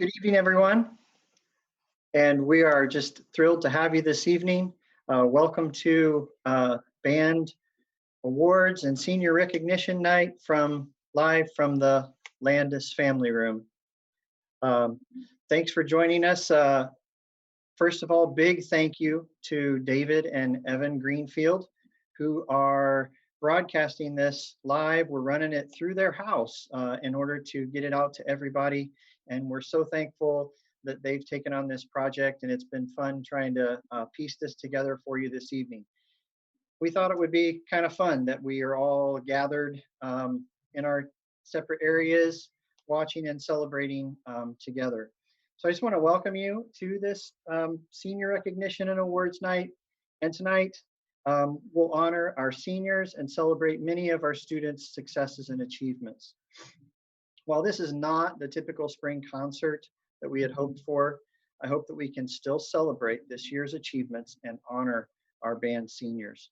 Good evening, everyone. And we are just thrilled to have you this evening. Welcome to Band Awards and Senior Recognition Night live from the Landis Family Room. Um, Thanks for joining us. First of all, big thank you to David and Evan Greenfield, who are broadcasting this live. We're running it through their house in order to get it out to everybody. And we're so thankful that they've taken on this project, and it's been fun trying to piece this together for you this evening. We thought it would be kind of fun that we are all gathered in our separate areas, watching and celebrating together. So I just want to welcome you to this Senior Recognition and Awards Night. And tonight, we'll honor our seniors and celebrate many of our students' successes and achievements. While this is not the typical spring concert that we had hoped for, I hope that we can still celebrate this year's achievements and honor our band seniors.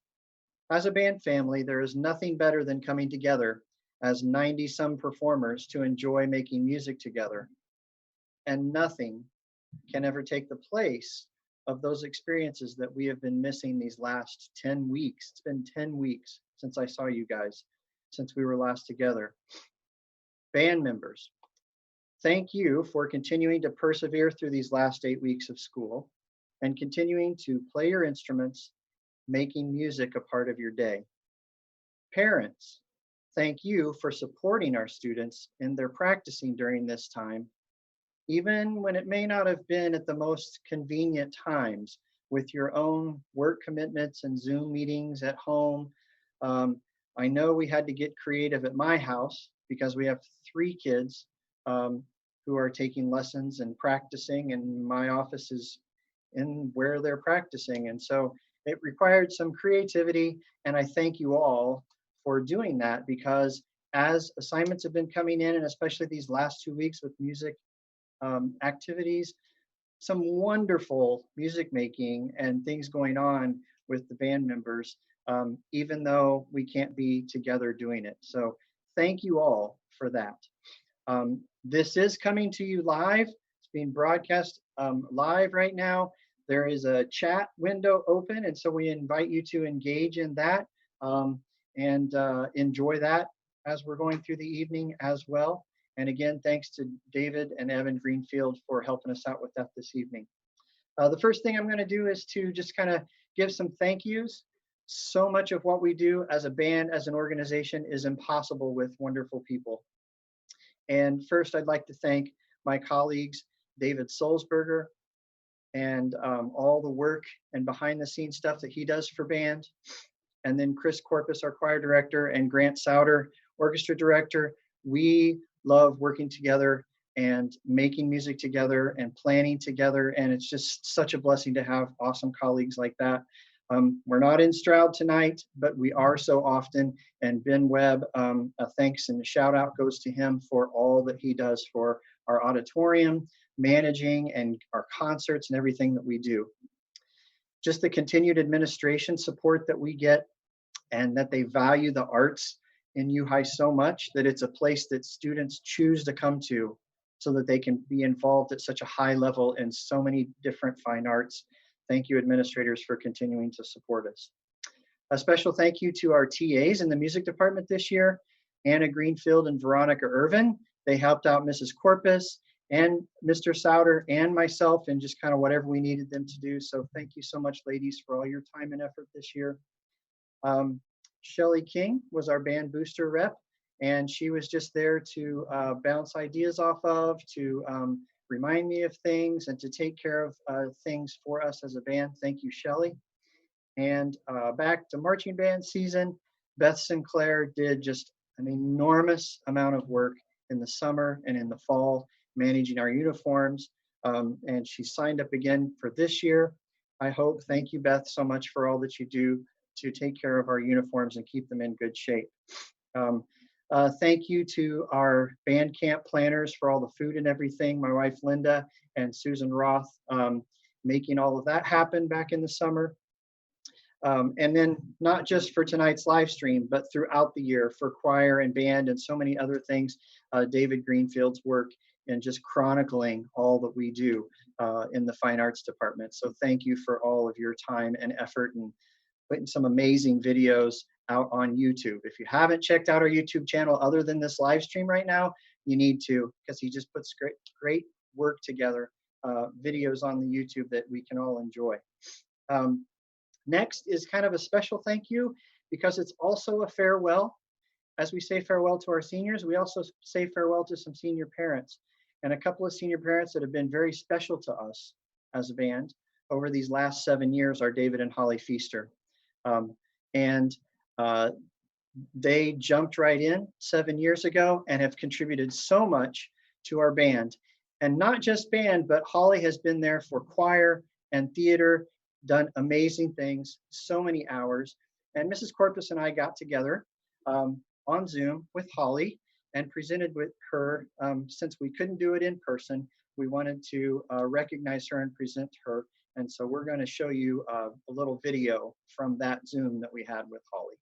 As a band family, there is nothing better than coming together as 90-some performers to enjoy making music together. And nothing can ever take the place of those experiences that we have been missing these last 10 weeks. It's been 10 weeks since I saw you guys, since we were last together. Band members, thank you for continuing to persevere through these last 8 weeks of school and continuing to play your instruments, making music a part of your day. Parents, thank you for supporting our students in their practicing during this time, even when it may not have been at the most convenient times with your own work commitments and Zoom meetings at home. I know we had to get creative at my house because we have 3 kids who are taking lessons and practicing, and my office is in where they're practicing. And so it required some creativity, and I thank you all for doing that, because as assignments have been coming in, and especially these last 2 weeks with music activities, some wonderful music making and things going on with the band members, even though we can't be together doing it. So thank you all for that. This is coming to you live. It's being broadcast live right now. There is a chat window open, and so we invite you to engage in that and enjoy that as we're going through the evening as well. And again, thanks to David and Evan Greenfield for helping us out with that this evening. The first thing I'm going to do is to just kind of give some thank yous. So much of what we do as a band, as an organization, is impossible with wonderful people. And first, I'd like to thank my colleagues, David Sulzberger, and all the work and behind the scenes stuff that he does for band. And then Chris Corpus, our choir director, and Grant Souter, orchestra director. We love working together and making music together and planning together. And it's just such a blessing to have awesome colleagues like that. We're not in Stroud tonight, but we are so often. And Ben Webb, a thanks and a shout out goes to him for all that he does for our auditorium, managing, and our concerts and everything that we do. Just the continued administration support that we get, and that they value the arts in U-High so much that it's a place that students choose to come to so that they can be involved at such a high level in so many different fine arts. Thank you, administrators, for continuing to support us. A special thank you to our TAs in the music department this year, Anna Greenfield and Veronica Irvin. They helped out Mrs. Corpus and Mr. Souter and myself in just kind of whatever we needed them to do. So thank you so much, ladies, for all your time and effort this year. Shelly King was our band booster rep, and she was just there to bounce ideas off of, to remind me of things, and to take care of things for us as a band. Thank you, Shelly. And back to marching band season, Beth Sinclair did just an enormous amount of work in the summer and in the fall, managing our uniforms, and she signed up again for this year. I hope. Thank you, Beth, so much for all that you do to take care of our uniforms and keep them in good shape. Thank you to our band camp planners for all the food and everything. My wife, Linda, and Susan Roth, making all of that happen back in the summer. And then not just for tonight's live stream, but throughout the year for choir and band and so many other things. David Greenfield's work and just chronicling all that we do in the fine arts department. So thank you for all of your time and effort and putting some amazing videos out on YouTube. If you haven't checked out our YouTube channel other than this live stream right now, you need to, because he just puts great work together, videos on the YouTube that we can all enjoy. Next is kind of a special thank you because it's also a farewell. As we say farewell to our seniors, we also say farewell to some senior parents. And a couple of senior parents that have been very special to us as a band over these last 7 years are David and Holly Feaster. They jumped right in 7 years ago and have contributed so much to our band. And not just band, but Holly has been there for choir and theater, done amazing things, so many hours. And Mrs. Corpus and I got together on Zoom with Holly and presented with her. Since we couldn't do it in person, we wanted to recognize her and present her. And so we're going to show you a little video from that Zoom that we had with Holly.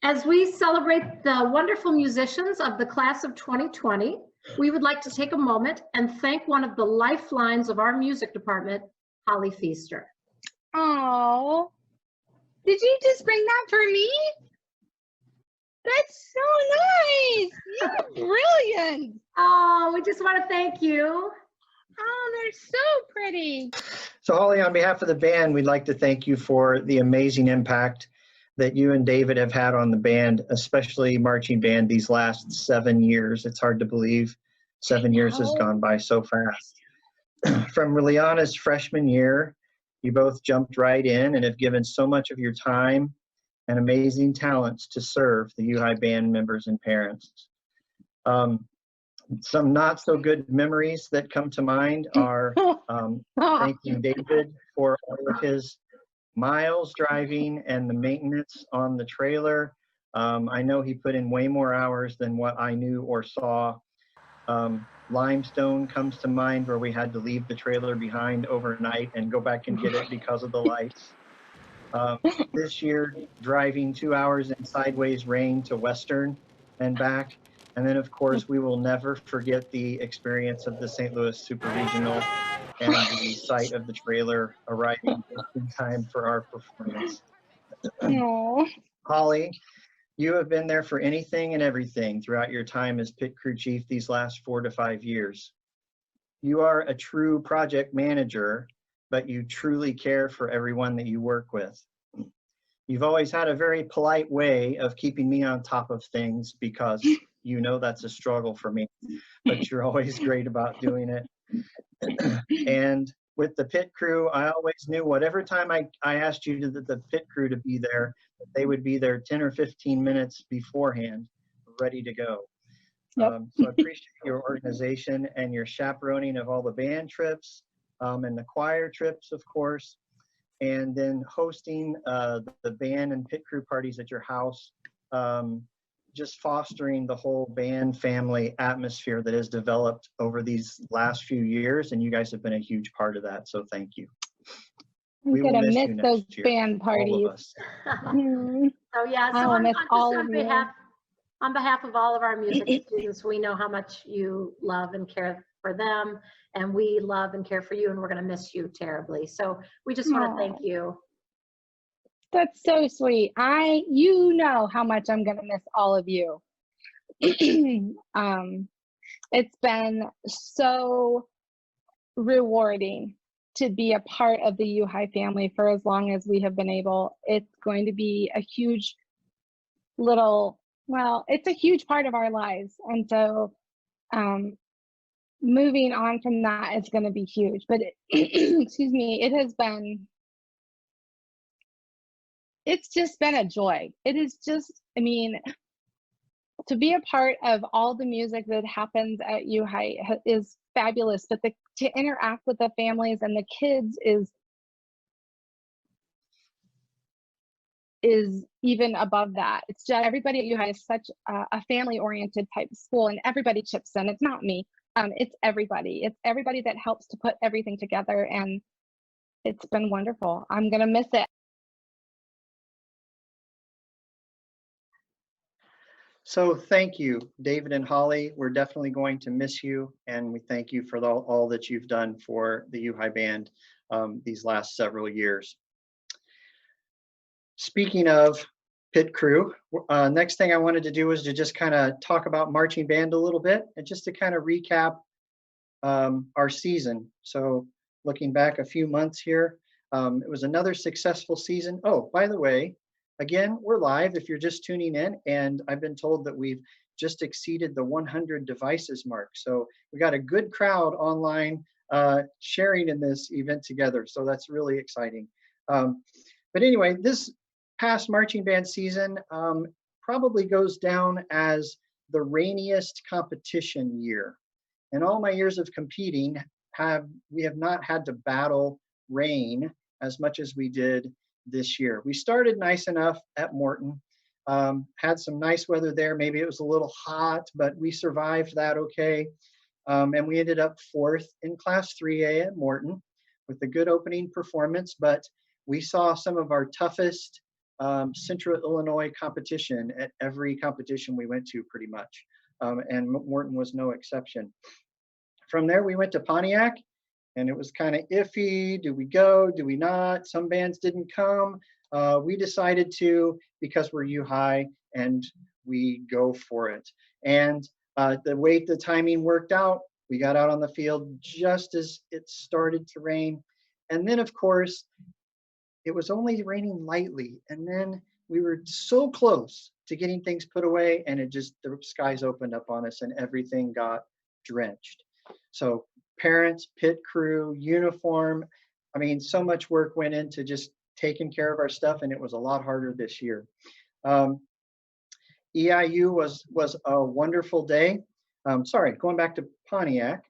As we celebrate the wonderful musicians of the class of 2020, we would like to take a moment and thank one of the lifelines of our music department, Holly Feaster. Oh, did you just bring that for me? That's so nice. You're brilliant. Oh, we just want to thank you. Oh, they're so pretty. So Holly, on behalf of the band, we'd like to thank you for the amazing impact that you and David have had on the band, especially marching band these last 7 years. It's hard to believe 7 years has gone by so fast. From Liliana's freshman year, you both jumped right in and have given so much of your time and amazing talents to serve the U-High band members and parents. Some not so good memories that come to mind are thanking David for all of his miles driving and the maintenance on the trailer. I know he put in way more hours than what I knew or saw. Limestone comes to mind, where we had to leave the trailer behind overnight and go back and get it because of the lights. This year, driving 2 hours in sideways rain to Western and back. And then, of course, we will never forget the experience of the St. Louis Super Regional and the sight of the trailer arriving just in time for our performance. No. Holly, you have been there for anything and everything throughout your time as pit crew chief these last 4 to 5 years. You are a true project manager, but you truly care for everyone that you work with. You've always had a very polite way of keeping me on top of things because you know that's a struggle for me, but you're always great about doing it. And with the pit crew, I always knew whatever time I asked you to the pit crew to be there, they would be there 10 or 15 minutes beforehand, ready to go. Yep. So I appreciate your organization and your chaperoning of all the band trips and the choir trips, of course, and then hosting the band and pit crew parties at your house, just fostering the whole band family atmosphere that has developed over these last few years, and you guys have been a huge part of that, so thank you. I'm gonna miss those band parties. So yeah, so on behalf of all of our music students, we know how much you love and care for them, and we love and care for you, and we're going to miss you terribly. So we just want to thank you. That's so sweet. You know how much I'm going to miss all of you. It's been so rewarding to be a part of the U-High family for as long as we have been able. It's going to be a huge it's a huge part of our lives. And so moving on from that is going to be huge. But excuse me, it's just been a joy. It is just, I mean, to be a part of all the music that happens at U-High is fabulous, but to interact with the families and the kids is even above that. It's just everybody at U-High is such a family-oriented type of school, and everybody chips in. It's not me. It's everybody. It's everybody that helps to put everything together. And it's been wonderful. I'm going to miss it. So thank you, David and Holly. We're definitely going to miss you, and we thank you for all that you've done for the U High Band these last several years. Speaking of pit crew, next thing I wanted to do was to just kind of talk about marching band a little bit, and just to kind of recap our season. So looking back a few months here, it was another successful season. Oh, by the way, again, we're live if you're just tuning in, and I've been told that we've just exceeded the 100 devices mark. So we got a good crowd online sharing in this event together. So that's really exciting. But anyway, this past marching band season probably goes down as the rainiest competition year. In all my years of competing, we have not had to battle rain as much as we did this year. We started nice enough at Morton, had some nice weather there. Maybe it was a little hot, but we survived that okay. And we ended up 4th in Class 3A at Morton with a good opening performance, but we saw some of our toughest Central Illinois competition at every competition we went to pretty much. And Morton was no exception. From there, we went to Pontiac, and it was kind of iffy. Do we go? Do we not? Some bands didn't come. We decided to, because we're U High, and we go for it. And the way the timing worked out, we got out on the field just as it started to rain. And then, of course, it was only raining lightly. And then we were so close to getting things put away, and the skies opened up on us and everything got drenched. So parents, pit crew, uniform, I mean, so much work went into just taking care of our stuff, and it was a lot harder this year. EIU was a wonderful day. Sorry, going back to Pontiac,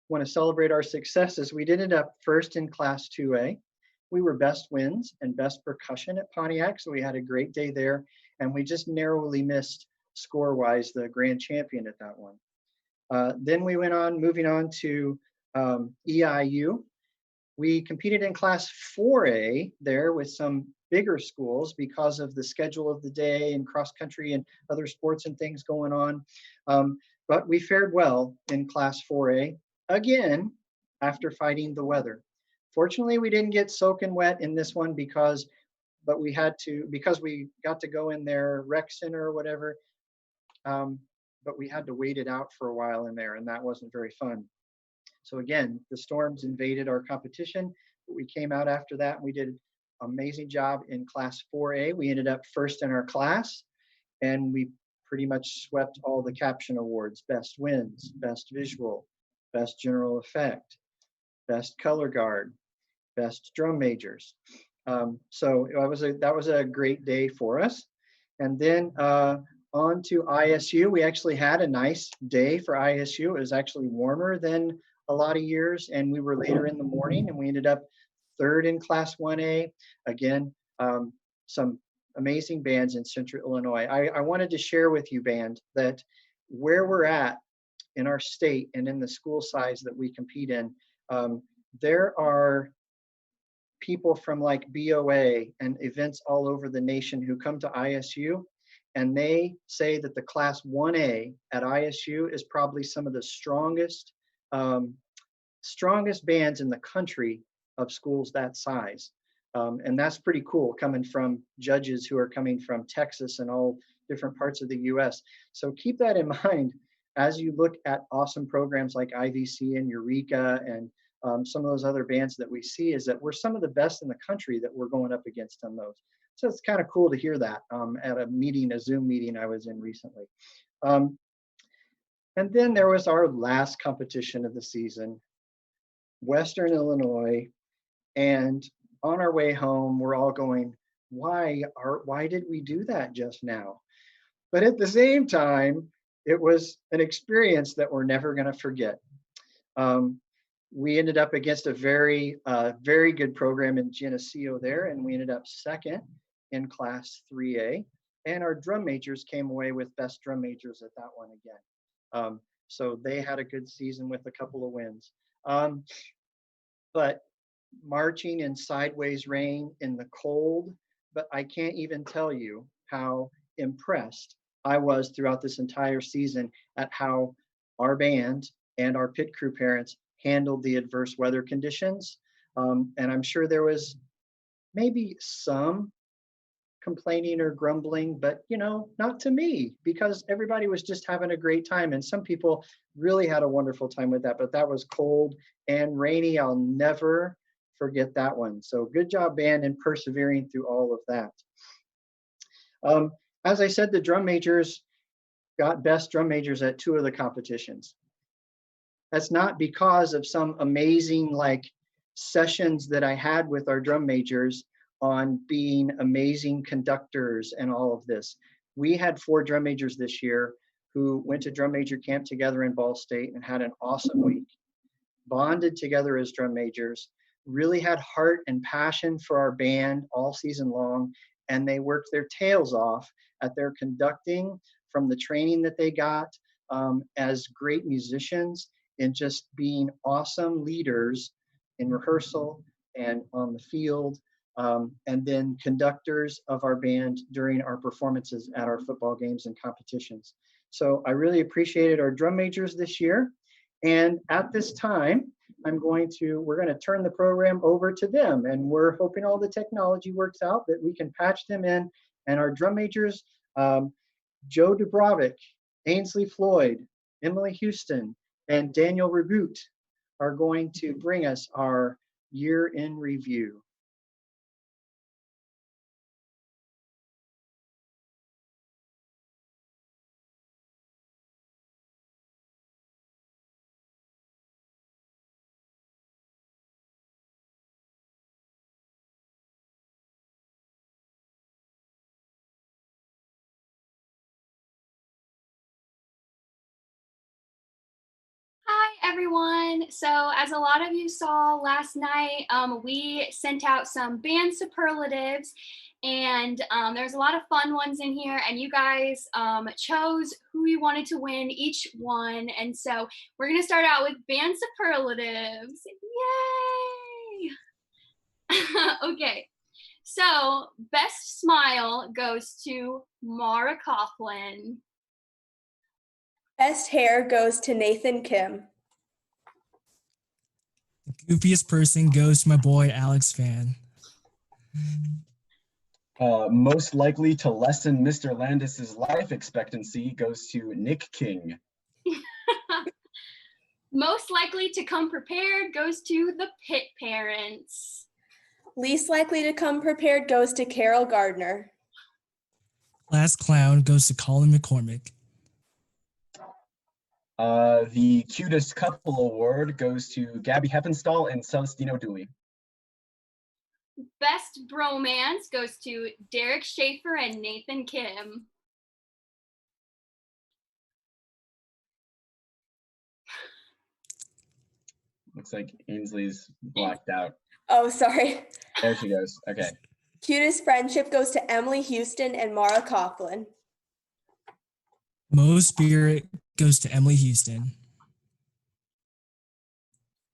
want to celebrate our successes. We ended up 1st in Class 2A. We were best winds and best percussion at Pontiac, so we had a great day there, and we just narrowly missed score-wise the grand champion at that one. Then we moving on to EIU. We competed in Class 4A there with some bigger schools because of the schedule of the day and cross country and other sports and things going on. But we fared well in Class 4A, again, after fighting the weather. Fortunately, we didn't get soaking wet in this one because we got to go in their rec center or whatever. But we had to wait it out for a while in there, and that wasn't very fun. So again, the storms invaded our competition, but we came out after that, and we did an amazing job in Class 4A. We ended up 1st in our class, and we pretty much swept all the caption awards: Best Winds, Best Visual, Best General Effect, Best Color Guard, Best Drum Majors. So that was a great day for us. And then on to ISU. We actually had a nice day for ISU. It was actually warmer than a lot of years, and we were later in the morning, and we ended up 3rd in Class 1A. Again, some amazing bands in Central Illinois. I wanted to share with you, band, that where we're at in our state and in the school size that we compete in, there are people from like BOA and events all over the nation who come to ISU, and they say that the Class 1A at ISU is probably some of the strongest bands in the country of schools that size. And that's pretty cool, coming from judges who are coming from Texas and all different parts of the US. So keep that in mind as you look at awesome programs like IVC and Eureka and some of those other bands that we see, is that we're some of the best in the country that we're going up against on those. So it's kind of cool to hear that at a Zoom meeting I was in recently. And then there was our last competition of the season, Western Illinois. And on our way home, we're all going, why did we do that just now? But at the same time, it was an experience that we're never going to forget. We ended up against a very good program in Geneseo there, and we ended up 2nd in Class 3A. And our drum majors came away with best drum majors at that one again. So they had a good season with a couple of wins. But marching in sideways rain in the cold, but I can't even tell you how impressed I was throughout this entire season at how our band and our pit crew parents handled the adverse weather conditions. And I'm sure there was maybe some complaining or grumbling, but not to me, because everybody was just having a great time. And some people really had a wonderful time with that, but that was cold and rainy. I'll never forget that one. So good job, band, in persevering through all of that. As I said, the drum majors got best drum majors at 2 of the competitions. That's not because of some amazing sessions that I had with our drum majors on being amazing conductors and all of this. We had 4 drum majors this year who went to drum major camp together in Ball State and had an awesome week, bonded together as drum majors, really had heart and passion for our band all season long, and they worked their tails off at their conducting from the training that they got as great musicians and just being awesome leaders in rehearsal and on the field, and then conductors of our band during our performances at our football games and competitions. So I really appreciated our drum majors this year. And at this time, we're going to turn the program over to them. And we're hoping all the technology works out, that we can patch them in. And our drum majors, Joe Dubrovic, Ainsley Floyd, Emily Houston, and Daniel Reboot are going to bring us our year in review. Hi everyone. So as a lot of you saw last night, we sent out some band superlatives, and there's a lot of fun ones in here, and you guys chose who you wanted to win each one. And so we're gonna start out with band superlatives. Yay! Okay, so best smile goes to Mara Coughlin. Best hair goes to Nathan Kim. The goofiest person goes to my boy Alex Fan. Most likely to lessen Mr. Landis's life expectancy goes to Nick King. Most likely to come prepared goes to the Pitt parents. Least likely to come prepared goes to Carol Gardner. Last clown goes to Colin McCormick. The cutest couple award goes to Gabby Heppenstall and Celestino Dooley. Best bromance goes to Derek Schaefer and Nathan Kim. Looks like Ainsley's blacked out. Oh, sorry. There she goes. Okay. Cutest friendship goes to Emily Houston and Mara Coughlin. Most spirit goes to Emily Houston.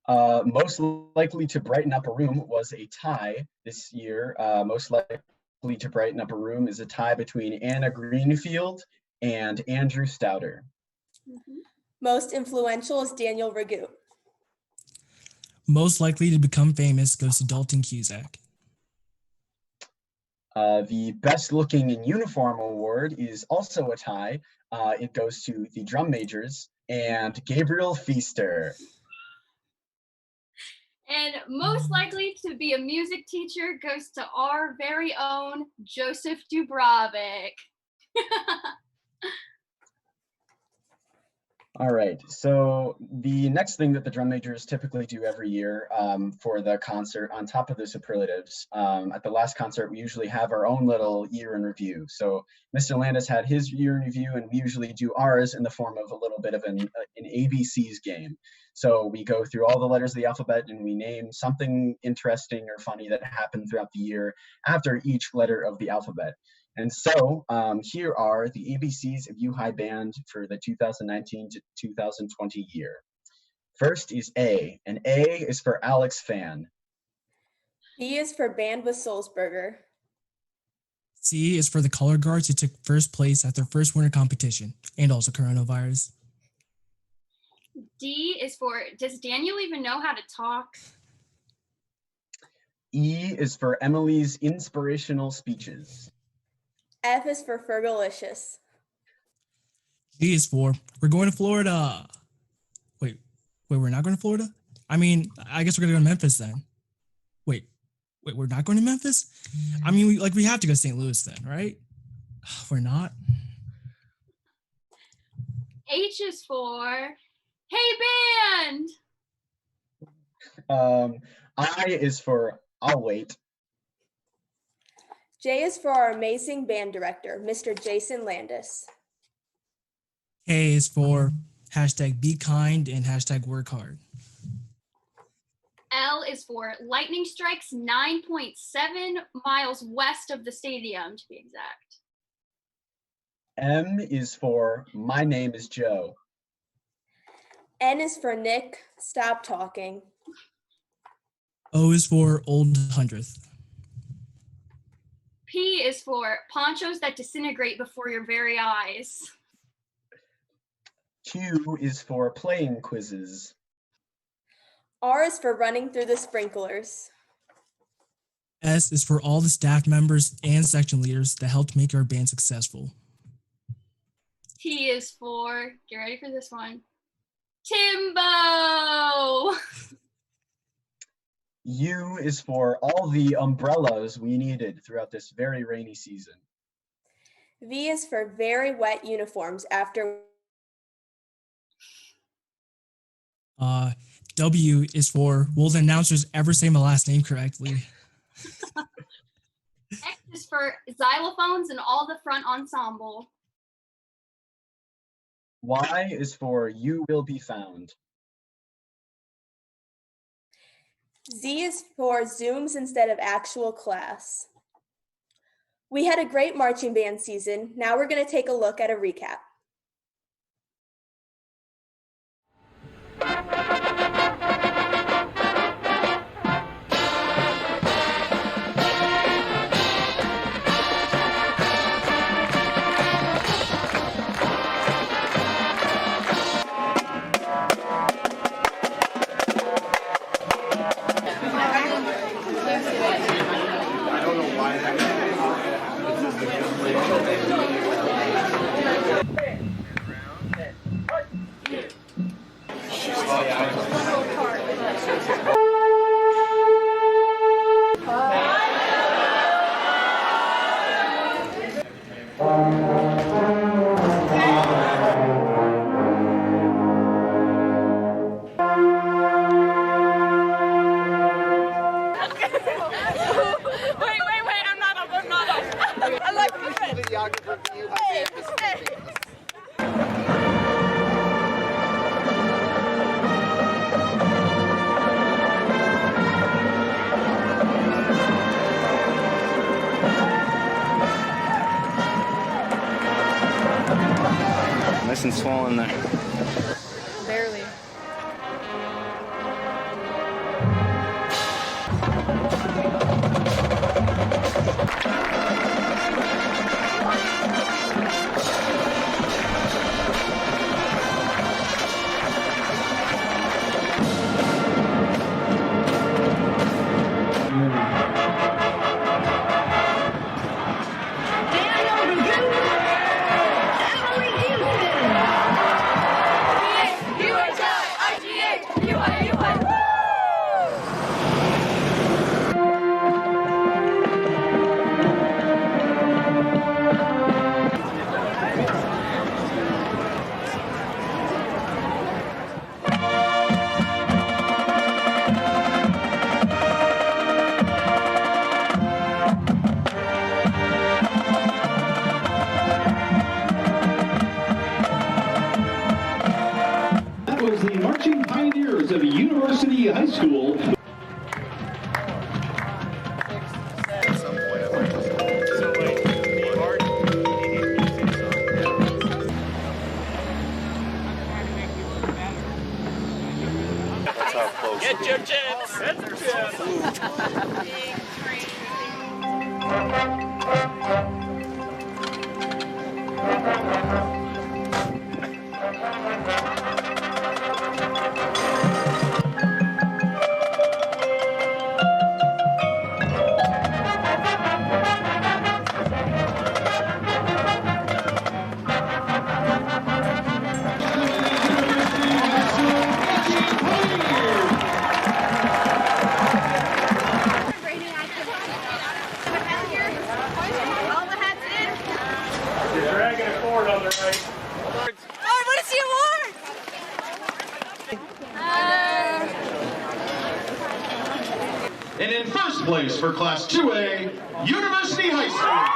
Most likely to brighten up a room was a tie this year. Most likely to brighten up a room is a tie between Anna Greenfield and Andrew Stouter. Mm-hmm. Most influential is Daniel Ragout. Most likely to become famous goes to Dalton Cusack. The best looking in uniform award is also a tie. It goes to the drum majors and Gabriel Feaster. And most likely to be a music teacher goes to our very own Joseph Dubrovic. All right, so the next thing that the drum majors typically do every year for the concert, on top of the superlatives, at the last concert, we usually have our own little year in review. So Mr. Landis had his year in review, and we usually do ours in the form of a little bit of an ABCs game. So we go through all the letters of the alphabet and we name something interesting or funny that happened throughout the year after each letter of the alphabet. And so here are the ABCs of U-High Band for the 2019 to 2020 year. First is A, and A is for Alex Fan. B is for Band with Soulsberger. C is for the color guards who took first place at their first winter competition, and also coronavirus. D is for, does Daniel even know how to talk? E is for Emily's inspirational speeches. F is for Fergalicious. G is for, we're going to Florida. Wait, we're not going to Florida? I mean, I guess we're going to go to Memphis then. Wait, we're not going to Memphis? I mean, we have to go to St. Louis then, right? We're not. H is for, hey band! I is for I'll wait. J is for our amazing band director, Mr. Jason Landis. K is for hashtag be kind and hashtag work hard. L is for lightning strikes 9.7 miles west of the stadium, to be exact. M is for my name is Joe. N is for Nick, stop talking. O is for old 100th. P is for ponchos that disintegrate before your very eyes. Q is for playing quizzes. R is for running through the sprinklers. S is for all the staff members and section leaders that helped make our band successful. T is for, get ready for this one, Timbo! U is for all the umbrellas we needed throughout this very rainy season. V is for very wet uniforms after. W is for, will the announcers ever say my last name correctly? X is for xylophones and all the front ensemble. Y is for you will be found. Z is for Zooms instead of actual class. We had a great marching band season. Now we're going to take a look at a recap. Nice and swollen there. Barely. That was the Marching Pioneers of University High School. That's how close. Get your chips. Get your chips. And in first place for Class 2A, University High School.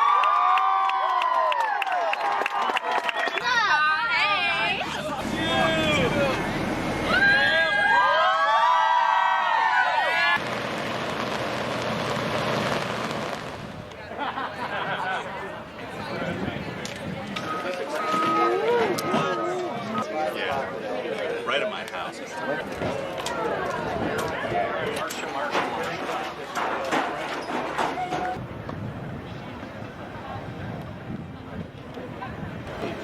Yeah, right at my house.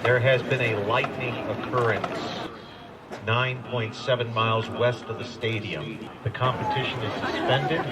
There has been a lightning occurrence 9.7 miles west of the stadium. The competition is suspended.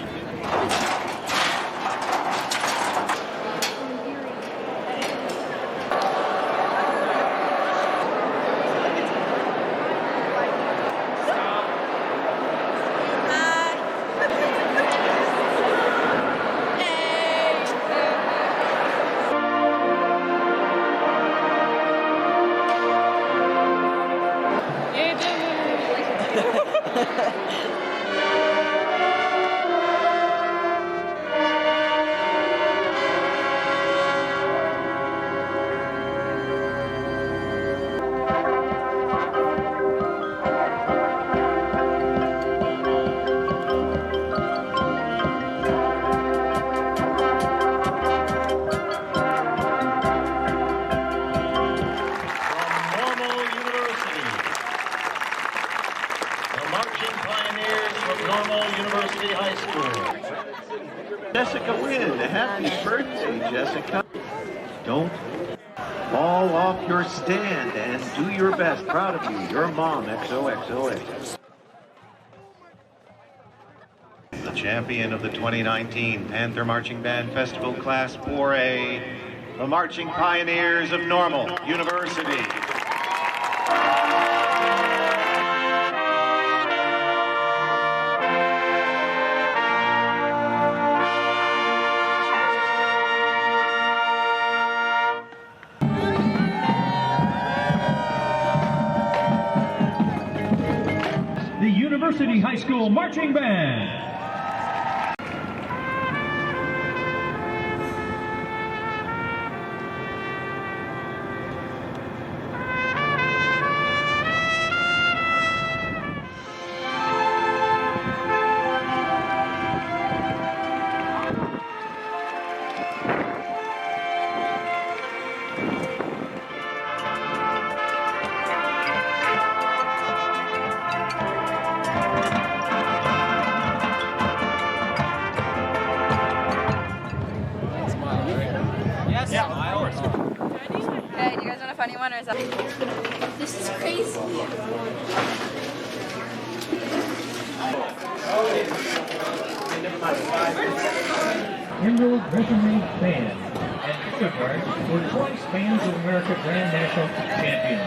University High School. Jessica Wynn, happy birthday, Jessica. Don't fall off your stand and do your best. Proud of you. Your mom, XOXOX. The champion of the 2019 Panther Marching Band Festival Class 4A, the Marching Pioneers of Normal University. The University High School Marching Band. Yeah, of course. Okay, do you guys want a funny one or is that? This is crazy. Emerald Resume Band and Stuttgart were twice Bands of America Grand National Champions.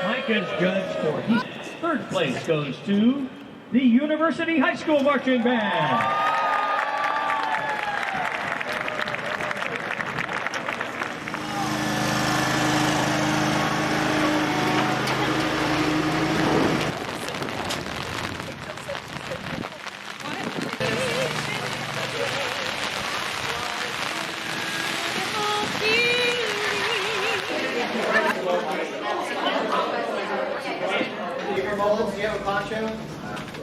Mike is judged for his third place goes to the University High School Marching Band. Do you have a poncho?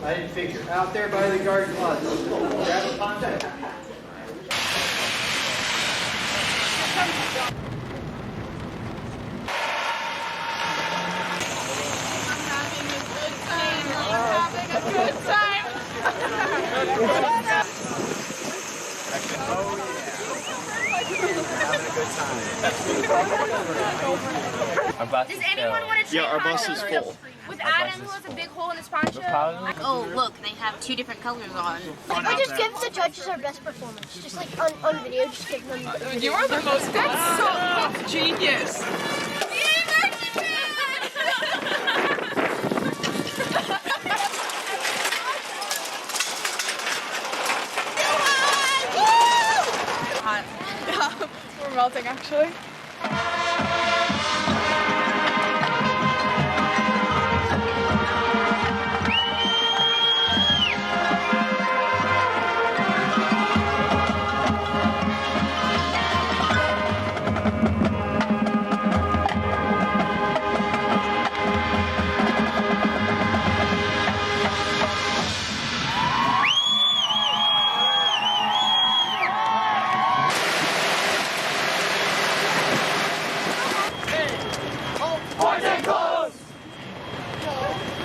I didn't figure. Out there by the garden closet. Grab a poncho. I'm having a good time. Having a good time. Our bus Does is anyone filled. want to try Yeah, our bus is poncho? full. With Our Adam, bus who is has a full. big hole in his poncho? Oh, look, they have 2 different colors on. Like, we just give the judges our best performance. Just like on video, just give them. You are the most. That's genius. Hot. Yeah, we're melting actually.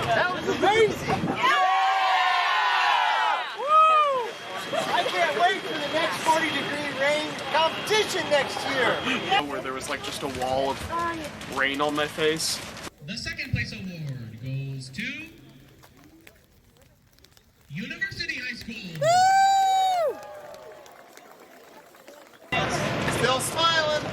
That was amazing! Yeah! Woo! I can't wait for the next 40-degree rain competition next year! Where there was like just a wall of rain on my face. The second place award goes to University High School. Woo! Still smiling.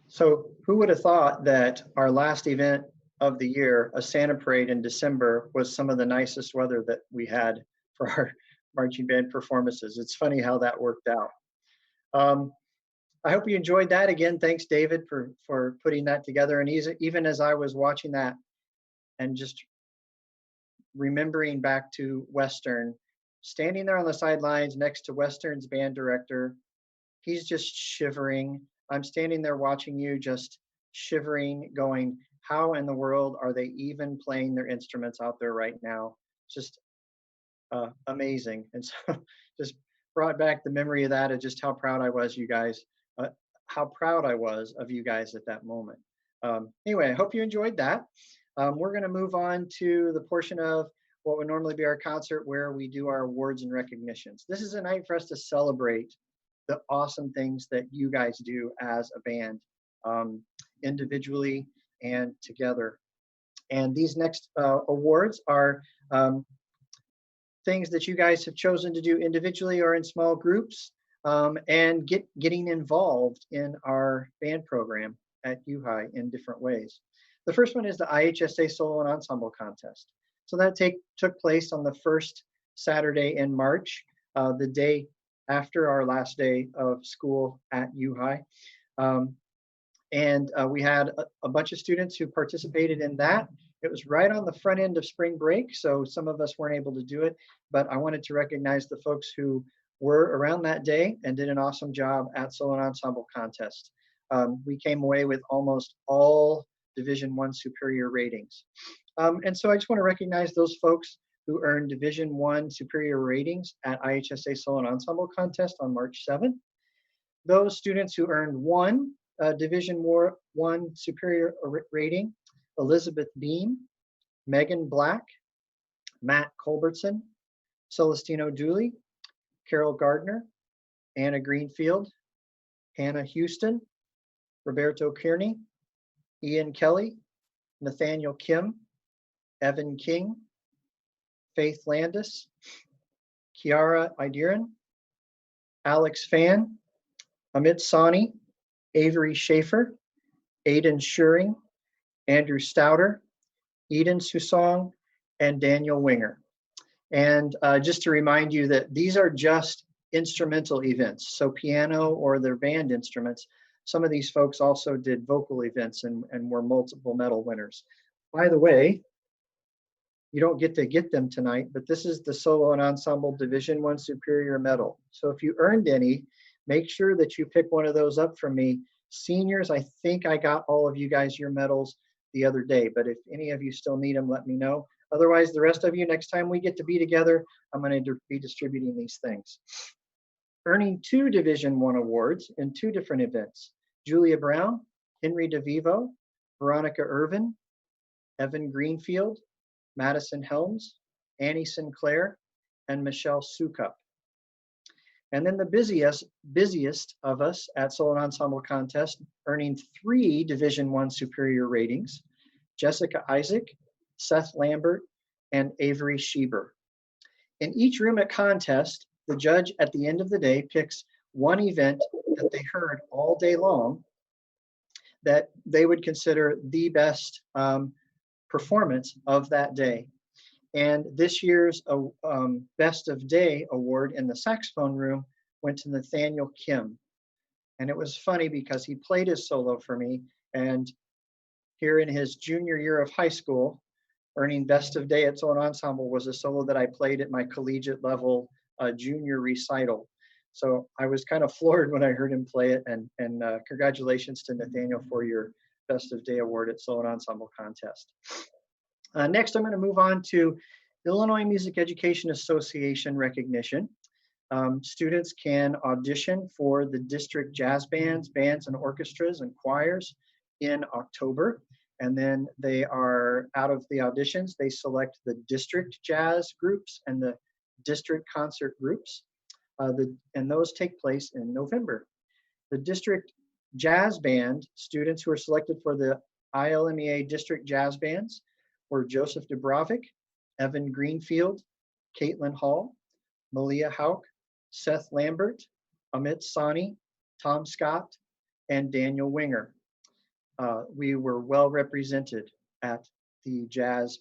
So who would have thought that our last event of the year, a Santa parade in December, was some of the nicest weather that we had for our marching band performances. It's funny how that worked out. I hope you enjoyed that. Again, thanks, David, for putting that together. And even as I was watching that and just remembering back to Western, standing there on the sidelines next to Western's band director, he's just shivering. I'm standing there watching you, just shivering, going, how in the world are they even playing their instruments out there right now? Just amazing. And so just brought back the memory of that, of just how proud I was, you guys, how proud I was of you guys at that moment. Anyway, I hope you enjoyed that. We're going to move on to the portion of what would normally be our concert where we do our awards and recognitions. This is a night for us to celebrate the awesome things that you guys do as a band, individually and together. And these next awards are things that you guys have chosen to do individually or in small groups, and getting involved in our band program at UHI in different ways. The first one is the IHSA Solo and Ensemble Contest. So that took place on the first Saturday in March, the day after our last day of school at UHI. And we had a bunch of students who participated in that. It was right on the front end of spring break, so some of us weren't able to do it, but I wanted to recognize the folks who were around that day and did an awesome job at Solo and Ensemble Contest. We came away with almost all Division I superior ratings. And so I just want to recognize those folks who earned Division I superior ratings at IHSA Solo and Ensemble Contest on March 7th. Those students who earned one Division I superior rating: Elizabeth Beam, Megan Black, Matt Culbertson, Celestino Dooley, Carol Gardner, Anna Greenfield, Hannah Houston, Roberto Kearney, Ian Kelly, Nathaniel Kim, Evan King, Faith Landis, Kiara Idiran, Alex Fan, Amit Sani, Avery Schaefer, Aidan Schuring, Andrew Stouter, Eden Susong, and Daniel Winger. And just to remind you that these are just instrumental events, so piano or their band instruments. Some of these folks also did vocal events and were multiple medal winners. By the way, you don't get to get them tonight, but this is the Solo and Ensemble Division I Superior Medal. So if you earned any, make sure that you pick one of those up from me. Seniors, I think I got all of you guys your medals the other day, but if any of you still need them, let me know. Otherwise, the rest of you, next time we get to be together, I'm going to be distributing these things. Earning 2 Division I awards in 2 different events: Julia Brown, Henry DeVivo, Veronica Irvin, Evan Greenfield, Madison Helms, Annie Sinclair, and Michelle Sukup. And then the busiest of us at Solo and Ensemble Contest, earning 3 Division I superior ratings: Jessica Isaac, Seth Lambert, and Avery Schieber. In each room at contest, the judge at the end of the day picks one event that they heard all day long that they would consider the best performance of that day. And this year's Best of Day award in the saxophone room went to Nathaniel Kim. And it was funny because he played his solo for me, and here in his junior year of high school, earning Best of Day at Solo and Ensemble was a solo that I played at my collegiate level junior recital. So I was kind of floored when I heard him play it, and congratulations to Nathaniel for your Best of Day award at Solo and Ensemble Contest. Next, I'm going to move on to Illinois Music Education Association recognition. Students can audition for the district jazz bands, and orchestras, and choirs in October. And then they are, out of the auditions, they select the district jazz groups and the district concert groups. And those take place in November. The district jazz band students who are selected for the ILMEA district jazz bands were Joseph Dubrovic, Evan Greenfield, Caitlin Hall, Malia Hauk, Seth Lambert, Amit Sani, Tom Scott, and Daniel Winger. We were well represented at the jazz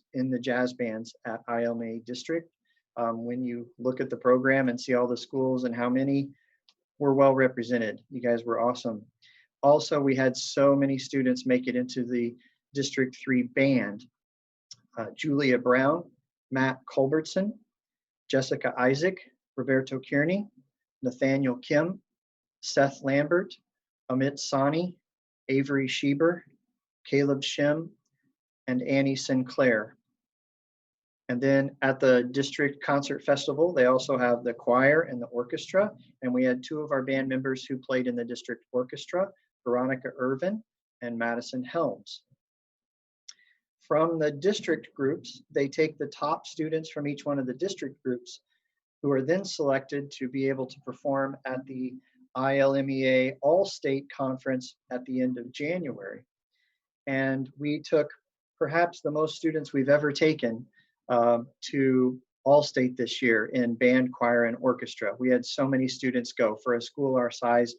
bands at ILMEA district. When you look at the program and see all the schools and how many were well represented, you guys were awesome. Also, we had so many students make it into the District 3 band. Julia Brown, Matt Culbertson, Jessica Isaac, Roberto Kearney, Nathaniel Kim, Seth Lambert, Amit Sani, Avery Schieber, Caleb Shim, and Annie Sinclair. And then at the District Concert Festival, they also have the choir and the orchestra. And we had 2 of our band members who played in the district orchestra, Veronica Irvin and Madison Helms. From the district groups, they take the top students from each one of the district groups, who are then selected to be able to perform at the ILMEA All-State Conference at the end of January. And we took perhaps the most students we've ever taken to All-State this year in band, choir, and orchestra. We had so many students go. For a school our size,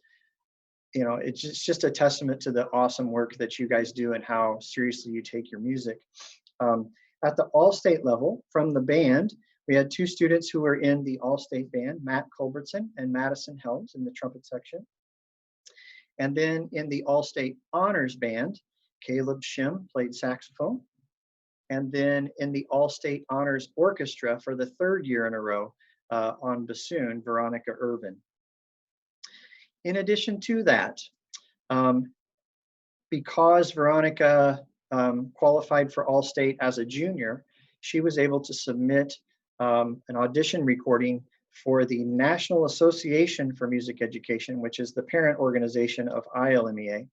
you know, it's just a testament to the awesome work that you guys do and how seriously you take your music. At the All-State level, from the band, we had 2 students who were in the All-State band, Matt Culbertson and Madison Helms in the trumpet section. And then in the All-State Honors band, Caleb Shim played saxophone. And then in the All-State Honors Orchestra for the 3rd year in a row on bassoon, Veronica Irvin. In addition to that, because Veronica qualified for All-State as a junior, she was able to submit an audition recording for the National Association for Music Education, which is the parent organization of ILMEA,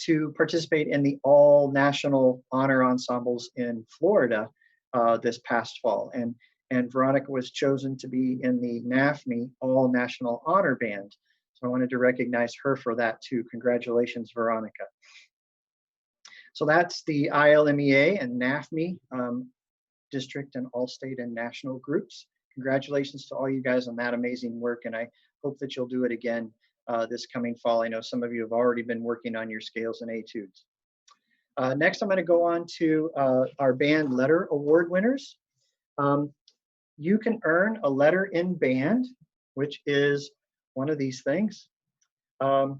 to participate in the All National Honor Ensembles in Florida this past fall. And Veronica was chosen to be in the NAFME All National Honor Band. So I wanted to recognize her for that too. Congratulations, Veronica. So that's the ILMEA and NAFME district and all-state and national groups. Congratulations to all you guys on that amazing work, and I hope that you'll do it again this coming fall. I know some of you have already been working on your scales and etudes. Next, I'm going to go on to our band letter award winners. You can earn a letter in band which is one of these things, for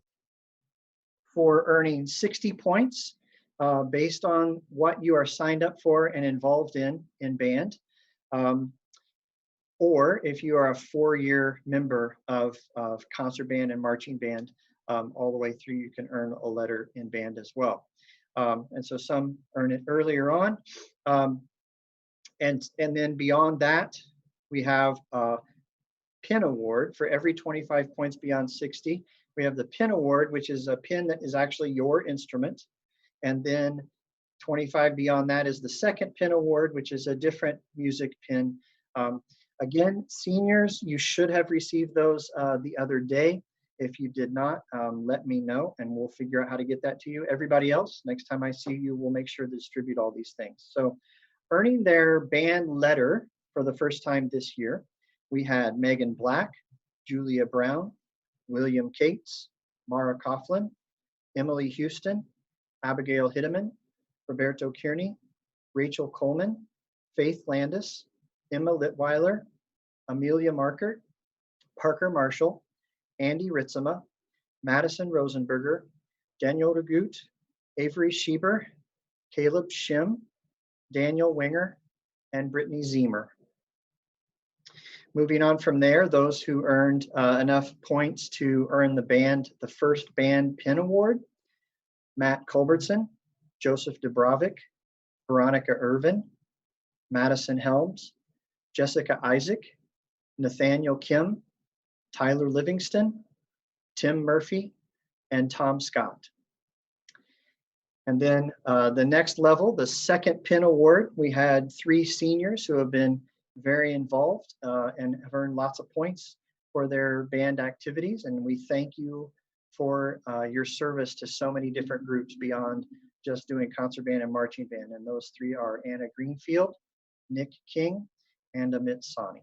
earning 60 points based on what you are signed up for and involved in band. Or if you are a 4-year member of concert band and marching band, all the way through, you can earn a letter in band as well. And so some earn it earlier on. And then beyond that, we have a pin award for every 25 points beyond 60. We have the pin award, which is a pin that is actually your instrument. And then 25 beyond that is the second pin award, which is a different music pin. Again, seniors, you should have received those the other day. If you did not, let me know and we'll figure out how to get that to you. Everybody else, next time I see you, we'll make sure to distribute all these things. So earning their band letter for the first time this year, we had Megan Black, Julia Brown, William Cates, Mara Coughlin, Emily Houston, Abigail Hideman, Roberto Kearney, Rachel Coleman, Faith Landis, Emma Litweiler, Amelia Markert, Parker Marshall, Andy Ritzema, Madison Rosenberger, Daniel Ragut, Avery Schieber, Caleb Schim, Daniel Winger, and Brittany Zemer. Moving on from there, those who earned enough points to earn the first band pin award, Matt Culbertson, Joseph Dubrovic, Veronica Irvin, Madison Helms, Jessica Isaac, Nathaniel Kim, Tyler Livingston, Tim Murphy, and Tom Scott. And then the next level, the second pin award, we had 3 seniors who have been very involved and have earned lots of points for their band activities. And we thank you for your service to so many different groups beyond just doing concert band and marching band. And those 3 are Anna Greenfield, Nick King, and Amit Sani.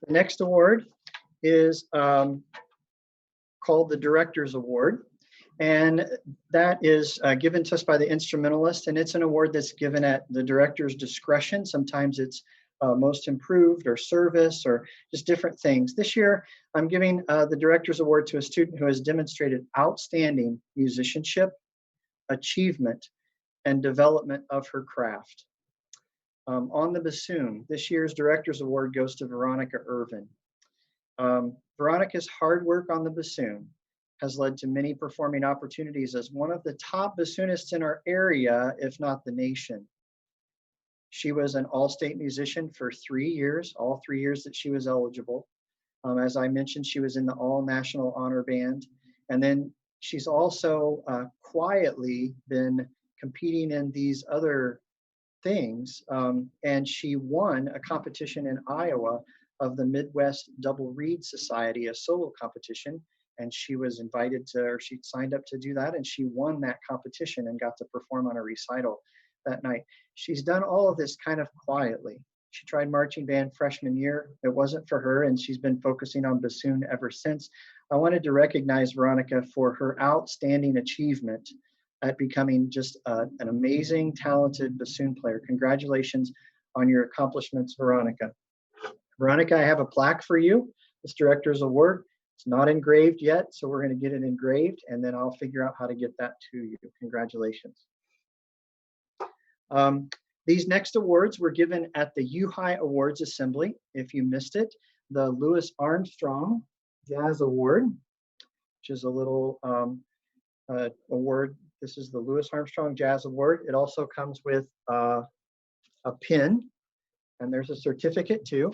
The next award is called the Director's Award. And that is given to us by the instrumentalist, and it's an award that's given at the director's discretion. Sometimes it's most improved or service or just different things. This year, I'm giving the Director's Award to a student who has demonstrated outstanding musicianship, achievement, and development of her craft. On the bassoon, this year's Director's Award goes to Veronica Irvin. Veronica's hard work on the bassoon has led to many performing opportunities as one of the top bassoonists in our area, if not the nation. She was an all-state musician for 3 years, all 3 years that she was eligible. As I mentioned, she was in the all-national honor band. And then she's also quietly been competing in these other things. And she won a competition in Iowa of the Midwest Double Reed Society, a solo competition. And she was invited to, or she signed up to do that, and she won that competition and got to perform on a recital that night. She's done all of this kind of quietly. She tried marching band freshman year. It wasn't for her, and she's been focusing on bassoon ever since. I wanted to recognize Veronica for her outstanding achievement at becoming just an amazing, talented bassoon player. Congratulations on your accomplishments, Veronica. Veronica, I have a plaque for you, this Director's Award. It's not engraved yet, so we're going to get it engraved, and then I'll figure out how to get that to you. Congratulations. These next awards were given at the U-High Awards Assembly. If you missed it, the Louis Armstrong Jazz Award, which is a little award. This is the Louis Armstrong Jazz Award. It also comes with a pin, and there's a certificate too.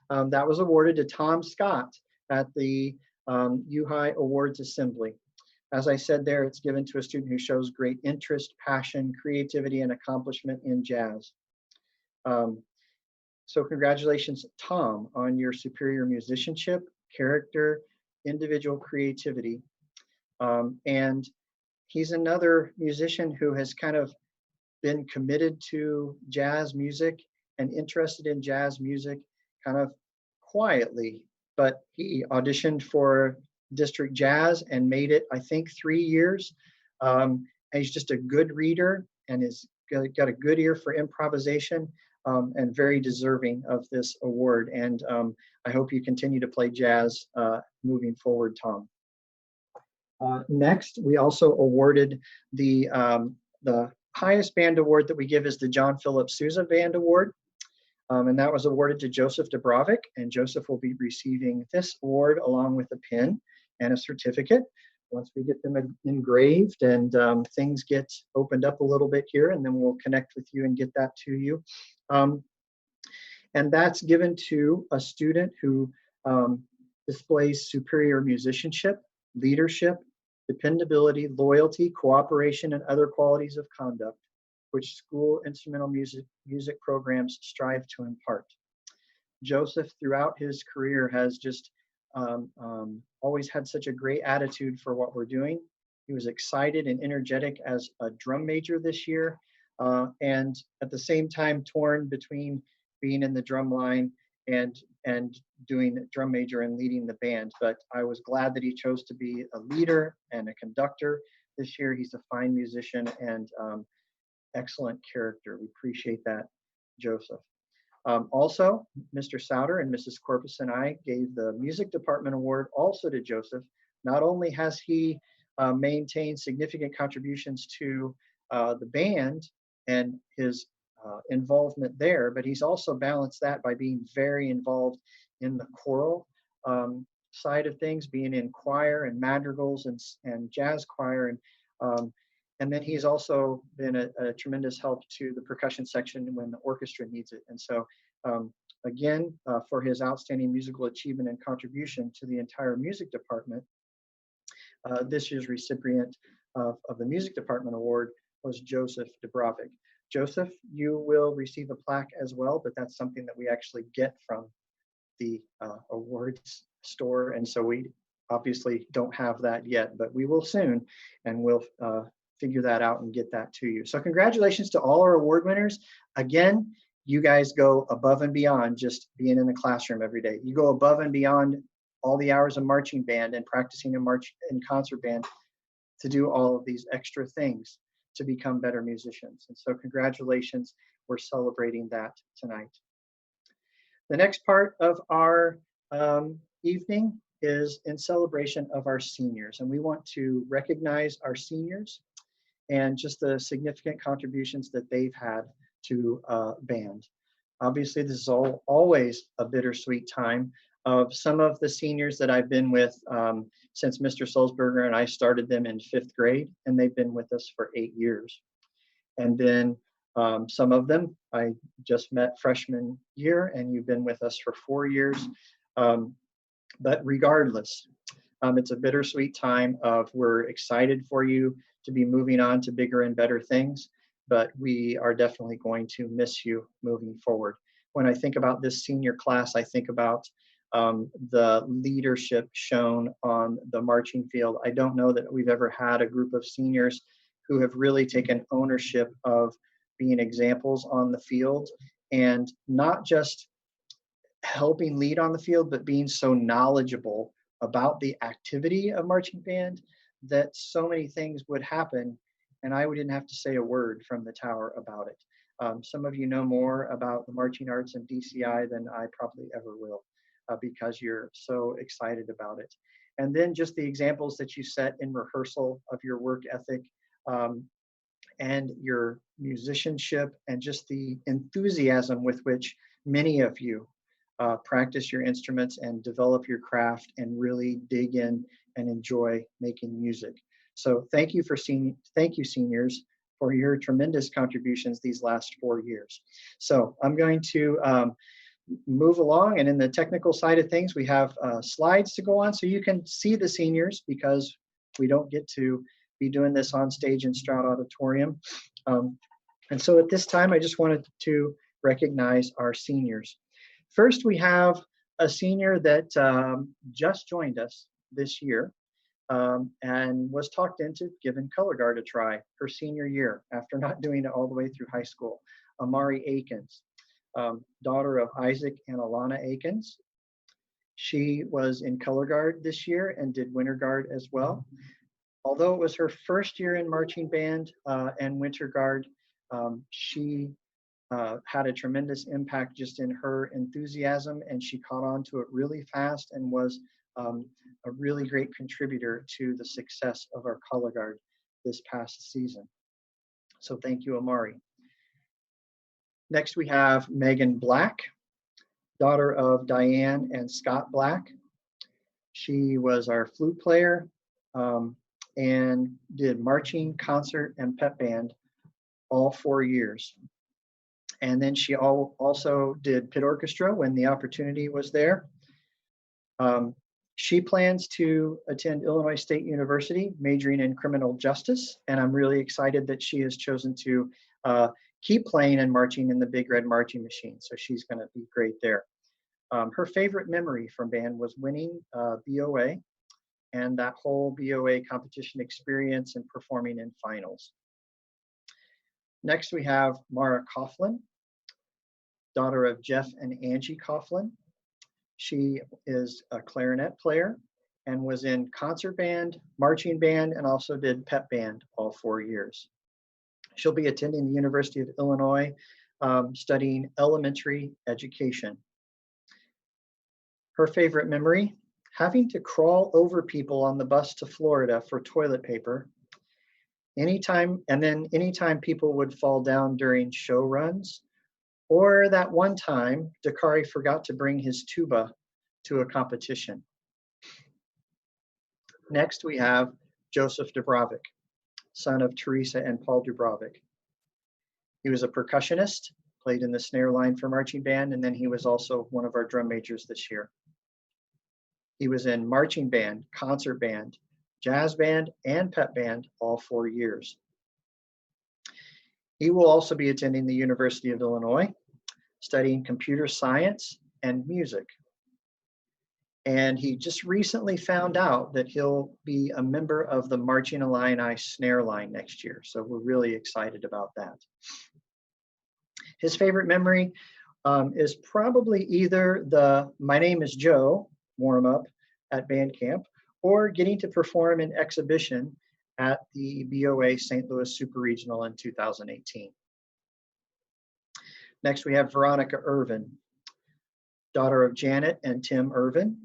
That was awarded to Tom Scott at the U-High Awards Assembly. As I said there, it's given to a student who shows great interest, passion, creativity, and accomplishment in jazz. So congratulations, Tom, on your superior musicianship, character, individual creativity. And he's another musician who has kind of been committed to jazz music and interested in jazz music kind of quietly, but he auditioned for District Jazz and made it, I think, 3 years. And he's just a good reader and is got a good ear for improvisation, and very deserving of this award. And I hope you continue to play jazz moving forward, Tom. Next, we also awarded the highest band award that we give is the John Philip Sousa Band Award. And that was awarded to Joseph Dubrovic, and Joseph will be receiving this award along with a pin and a certificate once we get them engraved and things get opened up a little bit here, and then we'll connect with you and get that to you. And that's given to a student who displays superior musicianship, leadership, dependability, loyalty, cooperation, and other qualities of conduct, which school instrumental music programs strive to impart. Joseph, throughout his career, has just always had such a great attitude for what we're doing. He was excited and energetic as a drum major this year, and at the same time torn between being in the drum line and doing drum major and leading the band. But I was glad that he chose to be a leader and a conductor this year. He's a fine musician and excellent character. We appreciate that, Joseph. Also, Mr. Souter and Mrs. Corpus and I gave the music department award also to Joseph. Not only has he maintained significant contributions to the band and his involvement there, but he's also balanced that by being very involved in the choral side of things, being in choir and madrigals and jazz choir, and then he's also been a tremendous help to the percussion section when the orchestra needs it. And so again, for his outstanding musical achievement and contribution to the entire music department, this year's recipient of the music department award was Joseph Dubrovic. Joseph, you will receive a plaque as well, but that's something that we actually get from the awards store. And so we obviously don't have that yet, but we will soon, and we'll figure that out and get that to you. So congratulations to all our award winners. Again, you guys go above and beyond just being in the classroom every day. You go above and beyond all the hours of marching band and practicing in concert band to do all of these extra things to become better musicians. And so congratulations, we're celebrating that tonight. The next part of our evening is in celebration of our seniors, and we want to recognize our seniors and just the significant contributions that they've had to band. Obviously, this is always a bittersweet time. Of some of the seniors that I've been with since Mr. Sulzberger and I started them in 5th grade, and they've been with us for 8 years. And then some of them I just met freshman year, and you've been with us for 4 years. But regardless, it's a bittersweet time of we're excited for you to be moving on to bigger and better things, but we are definitely going to miss you moving forward. When I think about this senior class, I think about the leadership shown on the marching field. I don't know that we've ever had a group of seniors who have really taken ownership of being examples on the field, and not just helping lead on the field, but being so knowledgeable about the activity of marching band that so many things would happen and I didn't have to say a word from the tower about it. Some of you know more about the marching arts and DCI than I probably ever will, because you're so excited about it. And then just the examples that you set in rehearsal of your work ethic and your musicianship, and just the enthusiasm with which many of you practice your instruments and develop your craft and really dig in and enjoy making music. So thank you seniors for your tremendous contributions these last 4 years. So I'm going to move along, and in the technical side of things, we have slides to go on so you can see the seniors, because we don't get to be doing this on stage in Stroud Auditorium. And so at this time, I just wanted to recognize our seniors. First, we have a senior that just joined us this year and was talked into giving color guard a try her senior year after not doing it all the way through high school. Amari Akins, daughter of Isaac and Alana Akins. She was in color guard this year and did winter guard as well. Although it was her first year in marching band and winter guard, She had a tremendous impact just in her enthusiasm, and she caught on to it really fast and was a really great contributor to the success of our color guard this past season. So thank you, Amari. Next, we have Megan Black, daughter of Diane and Scott Black. She was our flute player and did marching, concert, and pep band all 4 years. And then she also did pit orchestra when the opportunity was there. She plans to attend Illinois State University, majoring in criminal justice, and I'm really excited that she has chosen to keep playing and marching in the Big Red Marching Machine, so she's going to be great there. Her favorite memory from band was winning BOA and that whole BOA competition experience and performing in finals. Next, we have Mara Coughlin, daughter of Jeff and Angie Coughlin. She is a clarinet player and was in concert band, marching band, and also did pep band all 4 years. She'll be attending the University of Illinois, studying elementary education. Her favorite memory, having to crawl over people on the bus to Florida for toilet paper. Anytime people would fall down during show runs, or that one time Dakari forgot to bring his tuba to a competition. Next, we have Joseph Dubrovic, son of Teresa and Paul Dubrovic. He was a percussionist, played in the snare line for marching band, and then he was also one of our drum majors this year. He was in marching band, concert band, jazz band, and pep band all 4 years. He will also be attending the University of Illinois, studying computer science and music. And he just recently found out that he'll be a member of the Marching Illini snare line next year. So we're really excited about that. His favorite memory is probably either the "My Name is Joe" warm up at band camp, or getting to perform an exhibition at the BOA St. Louis Super Regional in 2018. Next, we have Veronica Irvin, daughter of Janet and Tim Irvin,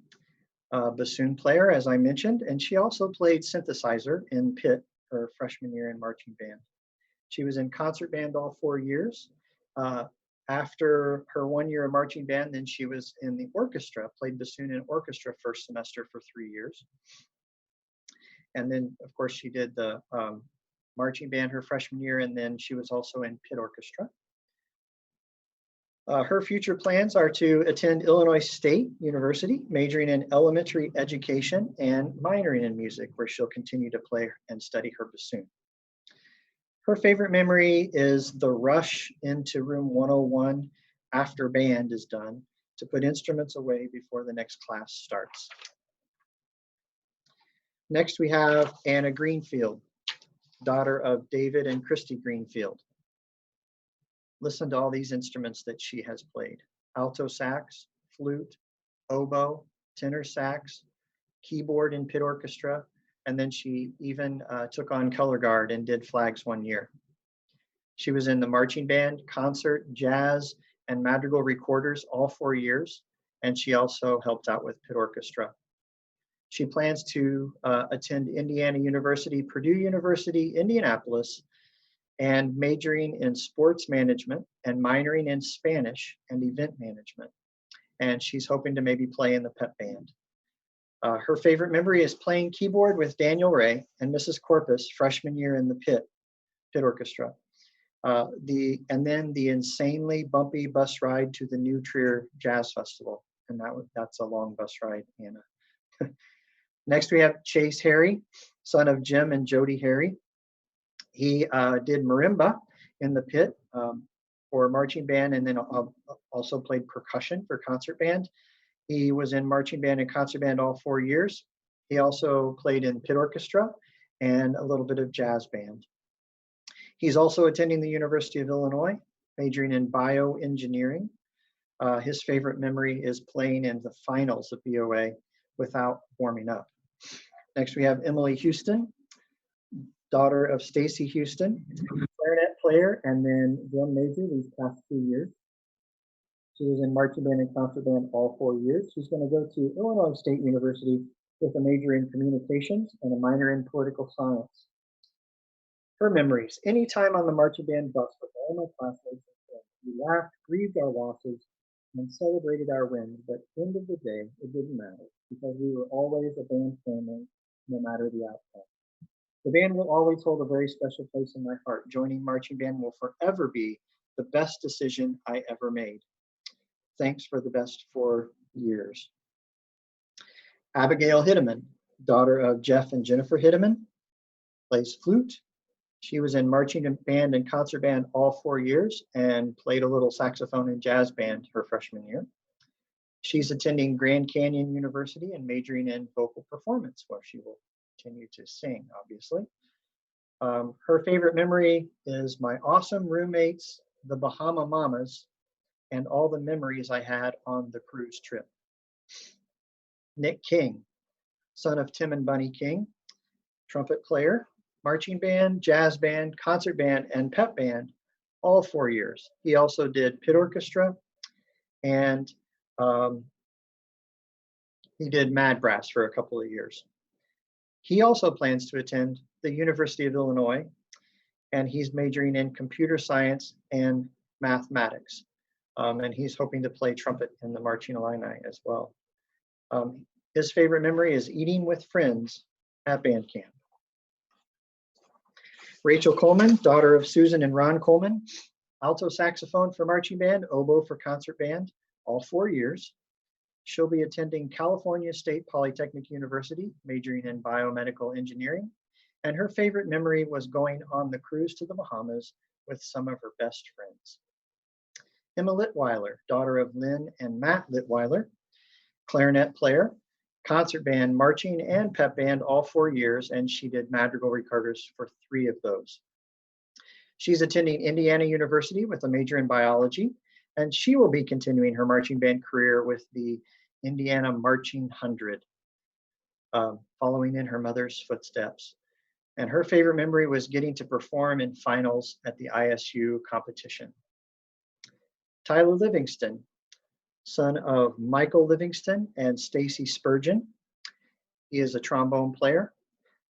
bassoon player, as I mentioned, and she also played synthesizer in Pitt her freshman year in marching band. She was in concert band all 4 years. After her 1 year in marching band, then she was in the orchestra, played bassoon in orchestra first semester for 3 years. And then, of course, she did the marching band her freshman year, and then she was also in pit orchestra. Her future plans are to attend Illinois State University, majoring in elementary education and minoring in music, where she'll continue to play and study her bassoon. Her favorite memory is the rush into room 101 after band is done to put instruments away before the next class starts. Next, we have Anna Greenfield, daughter of David and Christy Greenfield. Listen to all these instruments that she has played: alto sax, flute, oboe, tenor sax, keyboard in pit orchestra, and then she even took on color guard and did flags 1 year. She was in the marching band, concert, jazz, and madrigal recorders all 4 years, and she also helped out with pit orchestra. She plans to attend Indiana University, Purdue University, Indianapolis, and majoring in sports management and minoring in Spanish and event management. And she's hoping to maybe play in the pep band. Her favorite memory is playing keyboard with Daniel Ray and Mrs. Corpus freshman year in the pit orchestra. And then the insanely bumpy bus ride to the New Trier Jazz Festival. And that's a long bus ride, Anna. Next, we have Chase Harry, son of Jim and Jody Harry. He did marimba in the pit for marching band, and then also played percussion for concert band. He was in marching band and concert band all 4 years. He also played in pit orchestra and a little bit of jazz band. He's also attending the University of Illinois, majoring in bioengineering. His favorite memory is playing in the finals of BOA without warming up. Next, we have Emily Houston, daughter of Stacy Houston, clarinet player and then drum major these past 2 years. She was in marching band and concert band all 4 years. She's going to go to Illinois State University with a major in communications and a minor in political science. Her memories: any time on the marching band bus with all my classmates and friends, we laughed, grieved our losses, and celebrated our wins, but end of the day, it didn't matter because we were always a band family, no matter the outcome. The band will always hold a very special place in my heart. Joining marching band will forever be the best decision I ever made. Thanks for the best 4 years. Abigail Hitteman, daughter of Jeff and Jennifer Hitteman, plays flute. She was in marching band and concert band all 4 years and played a little saxophone and jazz band her freshman year. She's attending Grand Canyon University and majoring in vocal performance, where she will continue to sing, obviously. Her favorite memory is my awesome roommates, the Bahama Mamas, and all the memories I had on the cruise trip. Nick King, son of Tim and Bunny King, trumpet player, marching band, jazz band, concert band, and pep band, all 4 years. He also did pit orchestra, and he did Mad Brass for a couple of years. He also plans to attend the University of Illinois, and he's majoring in computer science and mathematics. And he's hoping to play trumpet in the Marching Illini as well. His favorite memory is eating with friends at band camp. Rachel Coleman, daughter of Susan and Ron Coleman, alto saxophone for marching band, oboe for concert band, all 4 years. She'll be attending California State Polytechnic University, majoring in biomedical engineering. And her favorite memory was going on the cruise to the Bahamas with some of her best friends. Emma Litweiler, daughter of Lynn and Matt Litweiler, clarinet player, concert band, marching, and pep band all 4 years, and she did madrigal recorders for 3 of those. She's attending Indiana University with a major in biology, and she will be continuing her marching band career with the Indiana Marching 100, following in her mother's footsteps. And her favorite memory was getting to perform in finals at the ISU competition. Tyler Livingston, son of Michael Livingston and Stacy Spurgeon. He is a trombone player,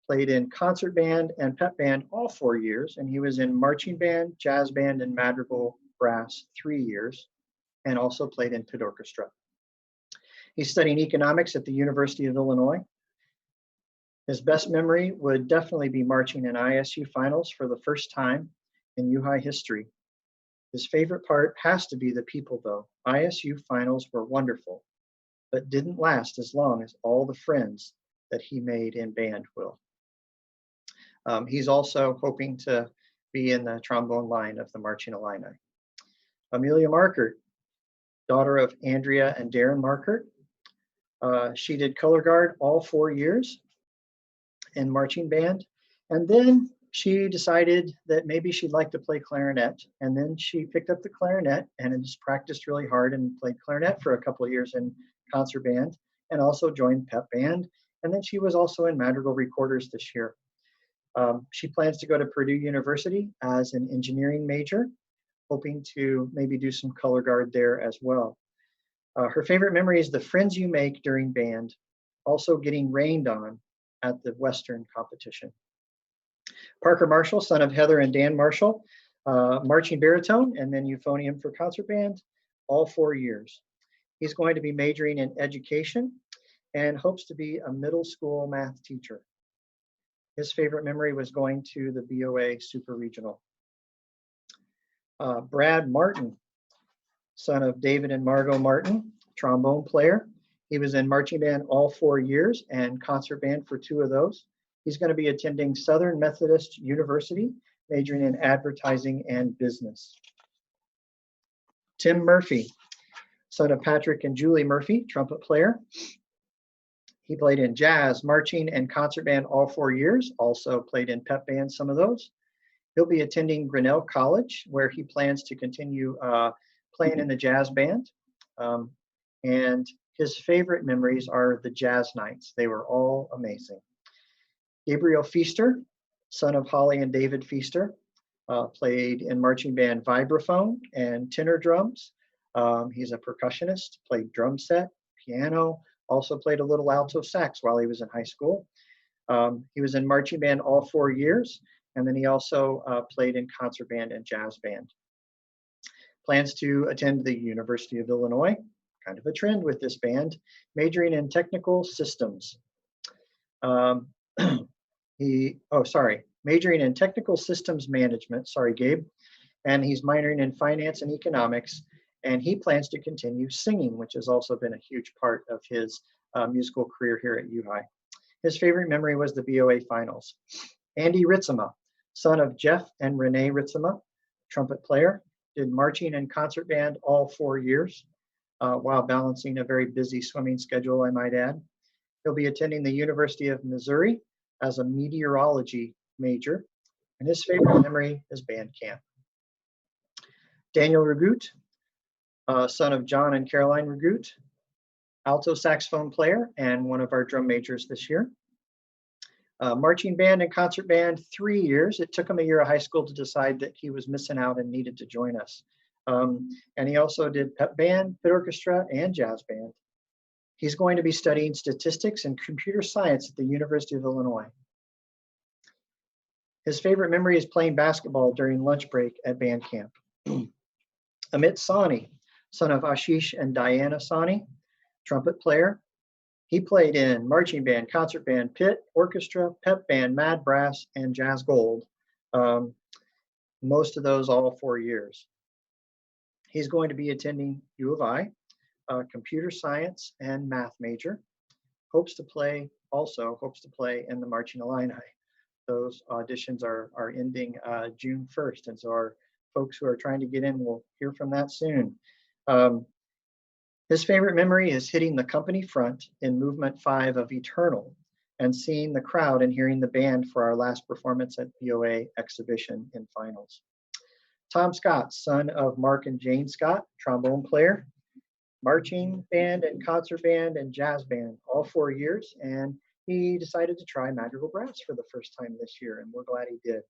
played in concert band and pep band all 4 years, and he was in marching band, jazz band, and madrigal brass 3 years, and also played in pit orchestra. He's studying economics at the University of Illinois. His best memory would definitely be marching in ISU finals for the first time in U-High history. His favorite part has to be the people, though. ISU finals were wonderful, but didn't last as long as all the friends that he made in band will. He's also hoping to be in the trombone line of the Marching Illini. Amelia Markert, daughter of Andrea and Darren Markert. She did color guard all 4 years in marching band, and then she decided that maybe she'd like to play clarinet, and then she picked up the clarinet and just practiced really hard and played clarinet for a couple of years in concert band, and also joined pep band, and then she was also in madrigal recorders this year. She plans to go to Purdue University as an engineering major, hoping to maybe do some color guard there as well. Her favorite memory is the friends you make during band, also getting rained on at the Western competition. Parker Marshall, son of Heather and Dan Marshall, marching baritone and then euphonium for concert band, all 4 years. He's going to be majoring in education and hopes to be a middle school math teacher. His favorite memory was going to the BOA Super Regional. Brad Martin, son of David and Margot Martin, trombone player. He was in marching band all 4 years and concert band for 2 of those. He's going to be attending Southern Methodist University, majoring in advertising and business. Tim Murphy, son of Patrick and Julie Murphy, trumpet player. He played in jazz, marching, and concert band all 4 years, also played in pep band, some of those. He'll be attending Grinnell College, where he plans to continue playing in the jazz band. And his favorite memories are the jazz nights. They were all amazing. Gabriel Feaster, son of Holly and David Feaster, played in marching band vibraphone and tenor drums. He's a percussionist, played drum set, piano, also played a little alto sax while he was in high school. He was in marching band all 4 years, and then he also played in concert band and jazz band. Plans to attend the University of Illinois, kind of a trend with this band, majoring in technical systems. Majoring in technical systems management, sorry, Gabe, and he's minoring in finance and economics, and he plans to continue singing, which has also been a huge part of his musical career here at U-High. His favorite memory was the BOA finals. Andy Ritzema, son of Jeff and Renee Ritzema, trumpet player, did marching and concert band all 4 years while balancing a very busy swimming schedule, I might add. He'll be attending the University of Missouri as a meteorology major, and his favorite memory is band camp. Daniel Ragout, son of John and Caroline Ragout, alto saxophone player and one of our drum majors this year. Marching band and concert band, 3 years. It took him a year of high school to decide that he was missing out and needed to join us. And he also did pep band, pit orchestra, and jazz band. He's going to be studying statistics and computer science at the University of Illinois. His favorite memory is playing basketball during lunch break at band camp. Amit Sani, son of Ashish and Diana Sani, trumpet player. He played in marching band, concert band, pit, orchestra, pep band, mad brass, and jazz gold. Most of those all 4 years. He's going to be attending U of I, computer science and math major. Hopes to play in the Marching Illini. Those auditions are ending June 1st, and so our folks who are trying to get in will hear from that soon. His favorite memory is hitting the company front in movement 5 of Eternal and seeing the crowd and hearing the band for our last performance at BOA exhibition in finals. Tom Scott, son of Mark and Jane Scott, trombone player, marching band and concert band and jazz band all 4 years, and he decided to try madrigal brass for the first time this year, and we're glad he did.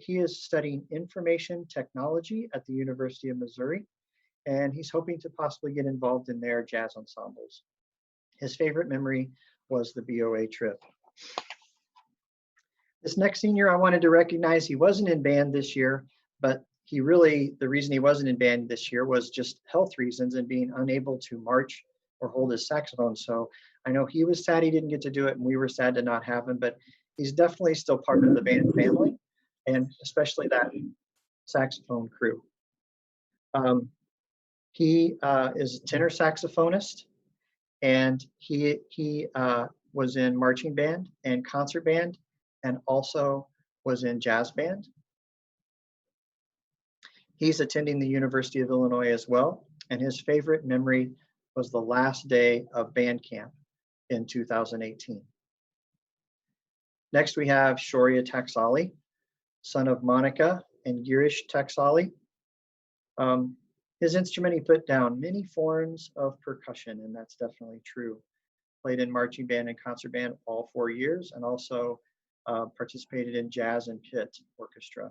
He is studying information technology at the University of Missouri, and he's hoping to possibly get involved in their jazz ensembles. His favorite memory was the BOA trip. This next senior I wanted to recognize, he wasn't in band this year, but the reason he wasn't in band this year was just health reasons and being unable to march or hold his saxophone. So I know he was sad he didn't get to do it, and we were sad to not have him, but he's definitely still part of the band family, and especially that saxophone crew. He is a tenor saxophonist, and he was in marching band and concert band, and also was in jazz band. He's attending the University of Illinois as well, and his favorite memory was the last day of band camp in 2018. Next, we have Shoria Taksali, son of Monica and Girish Taksali. His instrument, he put down many forms of percussion, and that's definitely true. Played in marching band and concert band all 4 years, and also participated in jazz and pit orchestra.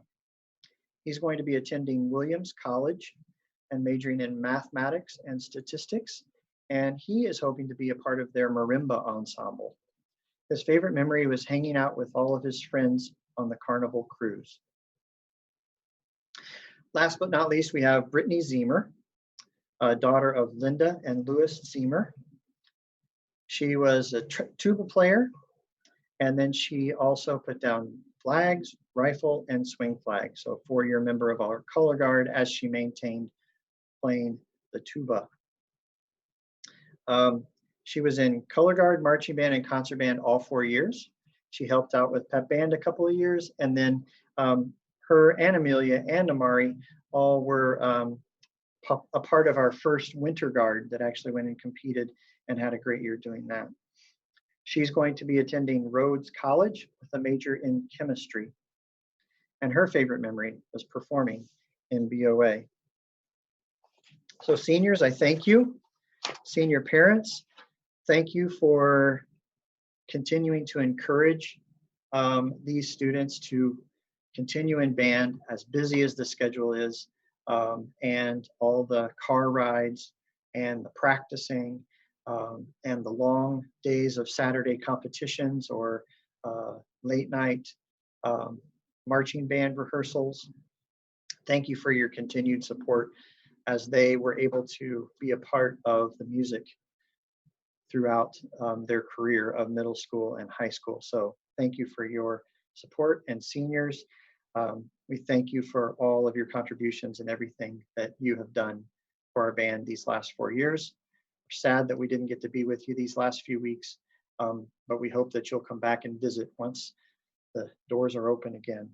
He's going to be attending Williams College and majoring in mathematics and statistics, and he is hoping to be a part of their marimba ensemble. His favorite memory was hanging out with all of his friends on the Carnival cruise. Last but not least, we have Brittany Zemer, daughter of Linda and Louis Zemer. She was a tuba player, and then she also put down flags, rifle, and swing flag. So a 4-year member of our color guard as she maintained playing the tuba. She was in color guard, marching band, and concert band all 4 years. She helped out with pep band a couple of years, and then her and Amelia and Amari all were a part of our first winter guard that actually went and competed and had a great year doing that. She's going to be attending Rhodes College with a major in chemistry. And her favorite memory was performing in BOA. So seniors, I thank you. Senior parents, thank you for continuing to encourage these students to continue in band, as busy as the schedule is, and all the car rides and the practicing and the long days of Saturday competitions or late night marching band rehearsals. Thank you for your continued support as they were able to be a part of the music throughout their career of middle school and high school. So thank you for your support. And seniors, we thank you for all of your contributions and everything that you have done for our band these last 4 years. We're sad that we didn't get to be with you these last few weeks, but we hope that you'll come back and visit once the doors are open again.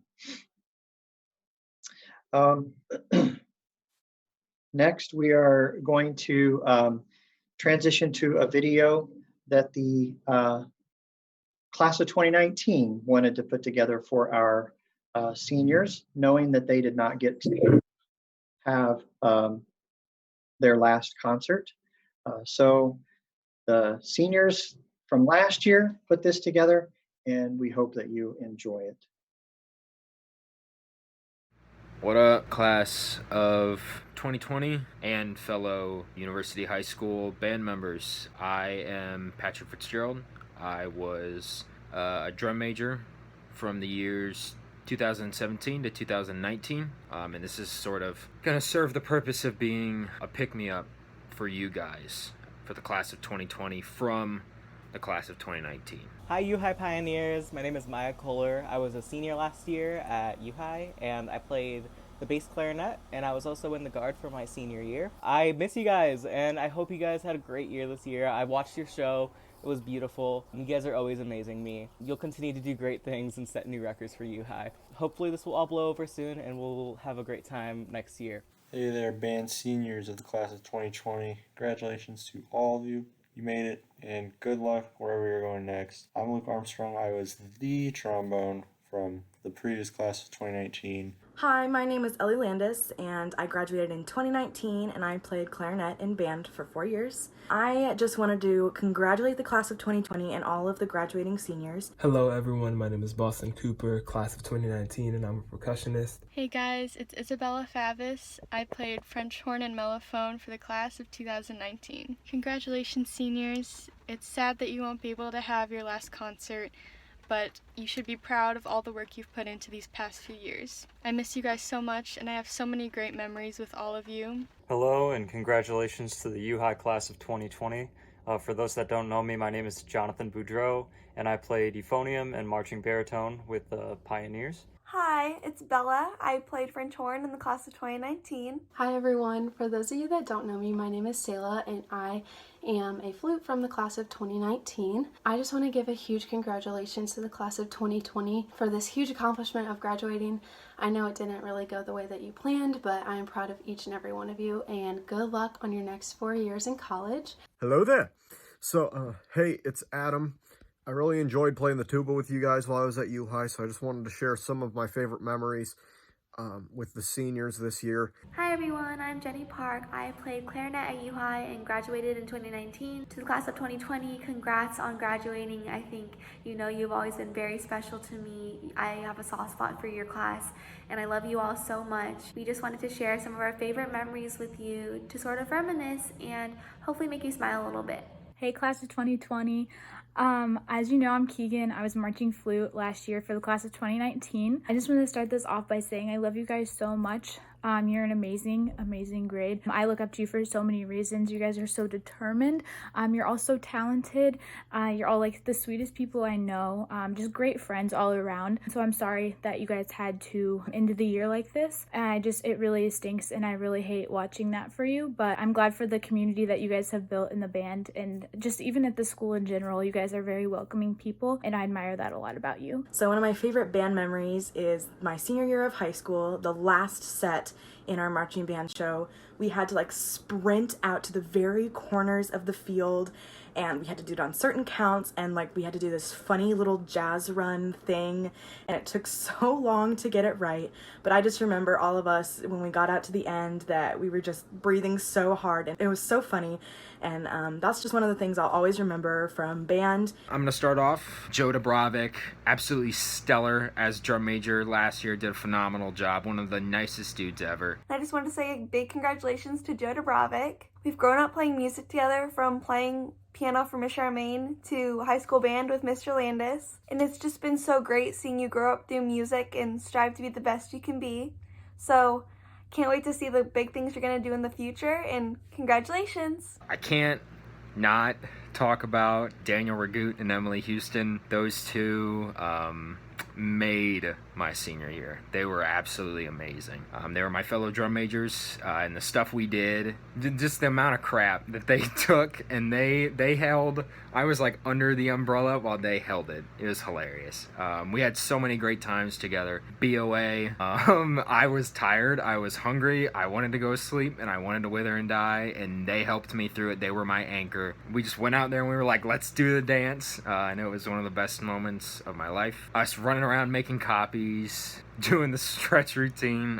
Next, we are going to transition to a video that the class of 2019 wanted to put together for our seniors, knowing that they did not get to have their last concert. So the seniors from last year put this together, and we hope that you enjoy it. What up, class of 2020 and fellow University High School band members? I am Patrick Fitzgerald. I was a drum major from the years 2017 to 2019, and this is sort of going to serve the purpose of being a pick-me-up for you guys, for the class of 2020 from the class of 2019. Hi U-High Pioneers, my name is Maya Kohler. I was a senior last year at U-High and I played the bass clarinet and I was also in the guard for my senior year. I miss you guys and I hope you guys had a great year this year. I watched your show, it was beautiful. You guys are always amazing me. You'll continue to do great things and set new records for U-High. Hopefully this will all blow over soon and we'll have a great time next year. Hey there, band seniors of the class of 2020. Congratulations to all of you. You made it, and good luck wherever you're going next. I'm Luke Armstrong. I was the trombone from the previous class of 2019. Hi, my name is Ellie Landis, and I graduated in 2019, and I played clarinet in band for 4 years. I just wanted to congratulate the class of 2020 and all of the graduating seniors. Hello everyone, my name is Boston Cooper, class of 2019, and I'm a percussionist. Hey guys, it's Isabella Favis. I played French horn and mellophone for the class of 2019. Congratulations, seniors. It's sad that you won't be able to have your last concert, but you should be proud of all the work you've put into these past few years. I miss you guys so much, and I have so many great memories with all of you. Hello, and congratulations to the U-High class of 2020. For those that don't know me, my name is Jonathan Boudreau, and I played euphonium and marching baritone with the Pioneers. Hi, it's Bella. I played French horn in the class of 2019. Hi everyone. For those of you that don't know me, my name is Selah and I am a flute from the class of 2019. I just want to give a huge congratulations to the class of 2020 for this huge accomplishment of graduating. I know it didn't really go the way that you planned, but I am proud of each and every one of you, and good luck on your next 4 years in college. Hello there. So, hey, it's Adam. I really enjoyed playing the tuba with you guys while I was at U-High, so I just wanted to share some of my favorite memories with the seniors this year. Hi everyone, I'm Jenny Park. I played clarinet at U-High and graduated in 2019. To the class of 2020, congrats on graduating. I think you know you've always been very special to me. I have a soft spot for your class and I love you all so much. We just wanted to share some of our favorite memories with you to sort of reminisce and hopefully make you smile a little bit. Hey class of 2020. As you know, I'm Keegan. I was marching flute last year for the class of 2019. I just want to start this off by saying I love you guys so much. You're an amazing grade. I look up to you for so many reasons. You guys are so determined. You're all so talented. You're all like the sweetest people I know. Just great friends all around. So I'm sorry that you guys had to end the year like this. It really stinks and I really hate watching that for you. But I'm glad for the community that you guys have built in the band and just even at the school in general. You guys are very welcoming people and I admire that a lot about you. So one of my favorite band memories is my senior year of high school, the last set in our marching band show. We had to like sprint out to the very corners of the field and we had to do it on certain counts, and like we had to do this funny little jazz run thing, and it took so long to get it right. But I just remember all of us when we got out to the end that we were just breathing so hard, and it was so funny. And that's just one of the things I'll always remember from band. I'm gonna start off. Joe Dubrovic, absolutely stellar as drum major last year, did a phenomenal job. One of the nicest dudes ever. I just want to say a big congratulations to Joe Dubrovic. We've grown up playing music together, from playing piano for Miss Charmaine to high school band with Mr. Landis. And it's just been so great seeing you grow up through music and strive to be the best you can be. So can't wait to see the big things you're going to do in the future, and congratulations. I can't not talk about Daniel Ragout and Emily Houston. Those two made my senior year. They were absolutely amazing. They were my fellow drum majors, and the stuff we did, just the amount of crap that they took, and they held. I was like under the umbrella while they held it. It was hilarious. We had so many great times together. BOA, I was tired, I was hungry, I wanted to go to sleep, and I wanted to wither and die, and they helped me through it. They were my anchor. We just went out there and we were like, let's do the dance, and it was one of the best moments of my life. Us running around making copies, doing the stretch routine.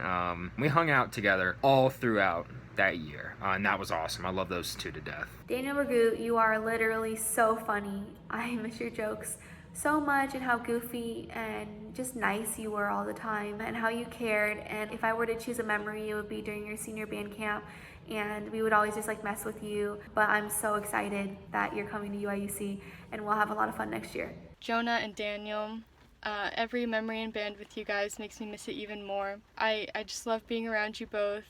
We hung out together all throughout that year, and that was awesome. I love those two to death. Daniel Ragout, you are literally so funny. I miss your jokes so much, and how goofy and just nice you were all the time, and how you cared. And if I were to choose a memory, it would be during your senior band camp, and we would always just like mess with you. But I'm so excited that you're coming to UIUC, and we'll have a lot of fun next year. Jonah and Daniel, every memory in band with you guys makes me miss it even more. I just love being around you both.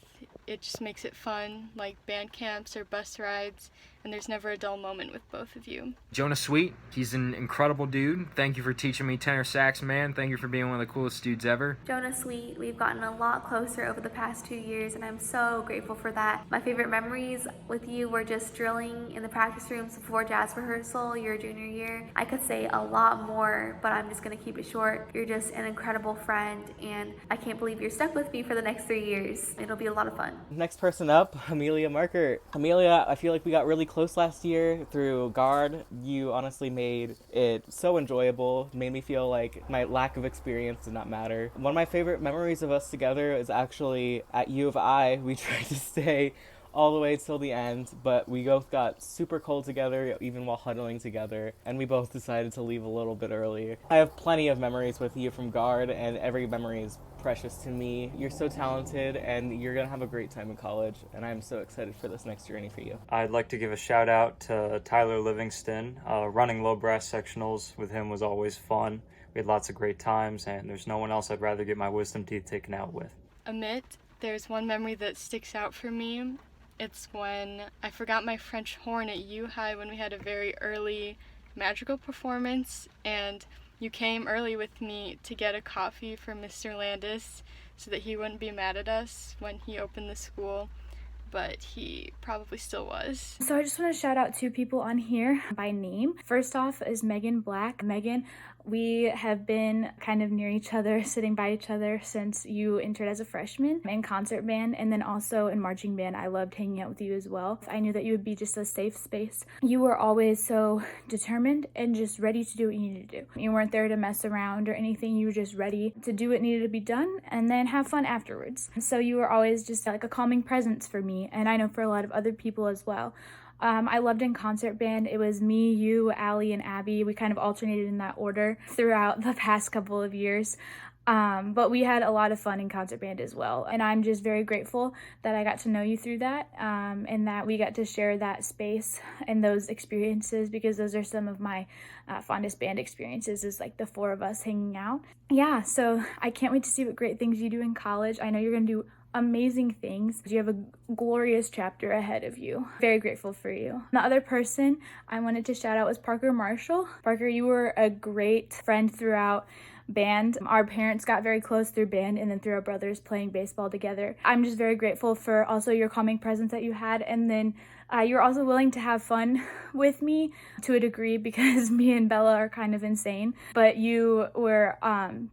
It just makes it fun, like band camps or bus rides, and there's never a dull moment with both of you. Jonah Sweet, he's an incredible dude. Thank you for teaching me tenor sax, man. Thank you for being one of the coolest dudes ever. Jonah Sweet, we've gotten a lot closer over the past 2 years, and I'm so grateful for that. My favorite memories with you were just drilling in the practice rooms before jazz rehearsal your junior year. I could say a lot more, but I'm just gonna keep it short. You're just an incredible friend, and I can't believe you're stuck with me for the next 3 years. It'll be a lot of fun. Next person up, Amelia Markert. Amelia, I feel like we got really close last year through guard. You honestly made it so enjoyable, made me feel like my lack of experience did not matter. One of my favorite memories of us together is actually at U of I. We tried to stay all the way till the end, but we both got super cold together even while huddling together, and we both decided to leave a little bit early. I have plenty of memories with you from guard, and every memory is precious to me. You're so talented, and you're gonna have a great time in college, and I'm so excited for this next journey for you. I'd like to give a shout out to Tyler Livingston. Running low brass sectionals with him was always fun. We had lots of great times, and there's no one else I'd rather get my wisdom teeth taken out with. Amit, there's one memory that sticks out for me. It's when I forgot my French horn at U-High when we had a very early magical performance, and you came early with me to get a coffee for Mr. Landis so that he wouldn't be mad at us when he opened the school, but he probably still was. So I just want to shout out two people on here by name. First off is Megan Black. Megan, we have been kind of near each other, sitting by each other since you entered as a freshman in concert band, and then also in marching band. I loved hanging out with you as well. I knew that you would be just a safe space. You were always so determined and just ready to do what you needed to do. You weren't there to mess around or anything. You were just ready to do what needed to be done and then have fun afterwards. So you were always just like a calming presence for me, and I know for a lot of other people as well. I loved in concert band. It was me, you, Allie, and Abby. We kind of alternated in that order throughout the past couple of years. But we had a lot of fun in concert band as well. And I'm just very grateful that I got to know you through that, and that we got to share that space and those experiences, because those are some of my fondest band experiences, is like the four of us hanging out. Yeah, so I can't wait to see what great things you do in college. I know you're going to do amazing things. You have a glorious chapter ahead of you. Very grateful for you. The other person I wanted to shout out was Parker Marshall. Parker, you were a great friend throughout band. Our parents got very close through band and then through our brothers playing baseball together. I'm just very grateful for also your calming presence that you had, and then you were also willing to have fun with me to a degree because me and Bella are kind of insane, but you were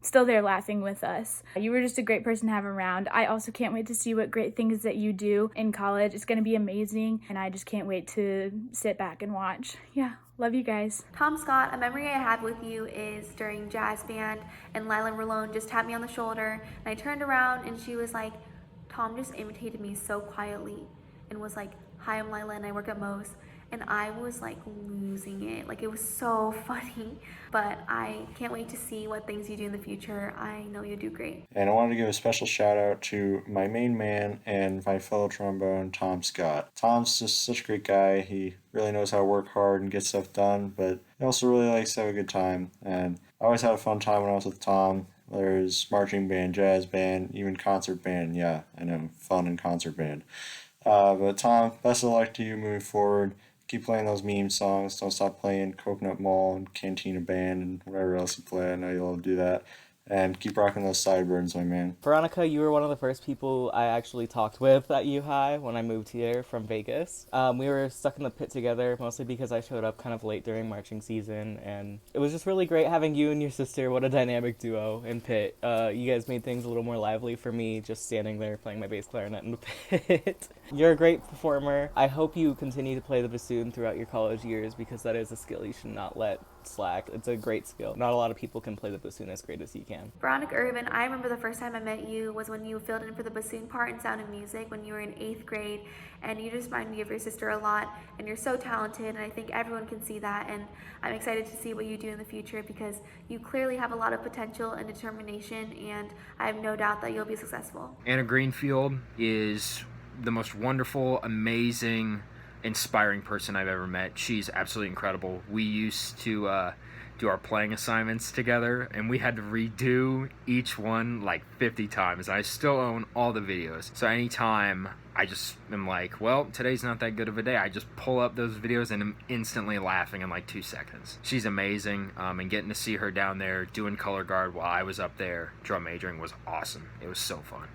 still there laughing with us. You were just a great person to have around. I also can't wait to see what great things that you do in college. It's going to be amazing, and I just can't wait to sit back and watch. Yeah, love you guys. Tom Scott, a memory I have with you is during jazz band, and Lila Rolone just tapped me on the shoulder, and I turned around and she was like, Tom just imitated me so quietly and was like, hi, I'm Lila and I work at Moe's. And I was like losing it. Like, it was so funny. But I can't wait to see what things you do in the future. I know you'll do great. And I wanted to give a special shout out to my main man and my fellow trombone, Tom Scott. Tom's just such a great guy. He really knows how to work hard and get stuff done, but he also really likes to have a good time. And I always had a fun time when I was with Tom. There's marching band, jazz band, even concert band. Yeah, I know, fun and concert band. But Tom, best of luck to you moving forward. Keep playing those meme songs. Don't stop playing Coconut Mall and Cantina Band and whatever else you play. I know you'll do that. And keep rocking those sideburns, my man. Veronica, you were one of the first people I actually talked with at U-High when I moved here from Vegas. We were stuck in the pit together, mostly because I showed up kind of late during marching season, and it was just really great having you and your sister. What a dynamic duo in pit. You guys made things a little more lively for me, just standing there playing my bass clarinet in the pit. You're a great performer. I hope you continue to play the bassoon throughout your college years, because that is a skill you should not let slack. It's a great skill. Not a lot of people can play the bassoon as great as you can. Veronica Irvin, I remember the first time I met you was when you filled in for the bassoon part in Sound of Music when you were in 8th grade, and you just remind me of your sister a lot, and you're so talented, and I think everyone can see that, and I'm excited to see what you do in the future because you clearly have a lot of potential and determination, and I have no doubt that you'll be successful. Anna Greenfield is the most wonderful, amazing, inspiring person I've ever met. She's absolutely incredible. We used to do our playing assignments together, and we had to redo each one like 50 times. I still own all the videos, so anytime I just am like, well, today's not that good of a day, I just pull up those videos and I'm instantly laughing in like 2 seconds. She's amazing, and getting to see her down there doing color guard while I was up there drum majoring was awesome. It was so fun.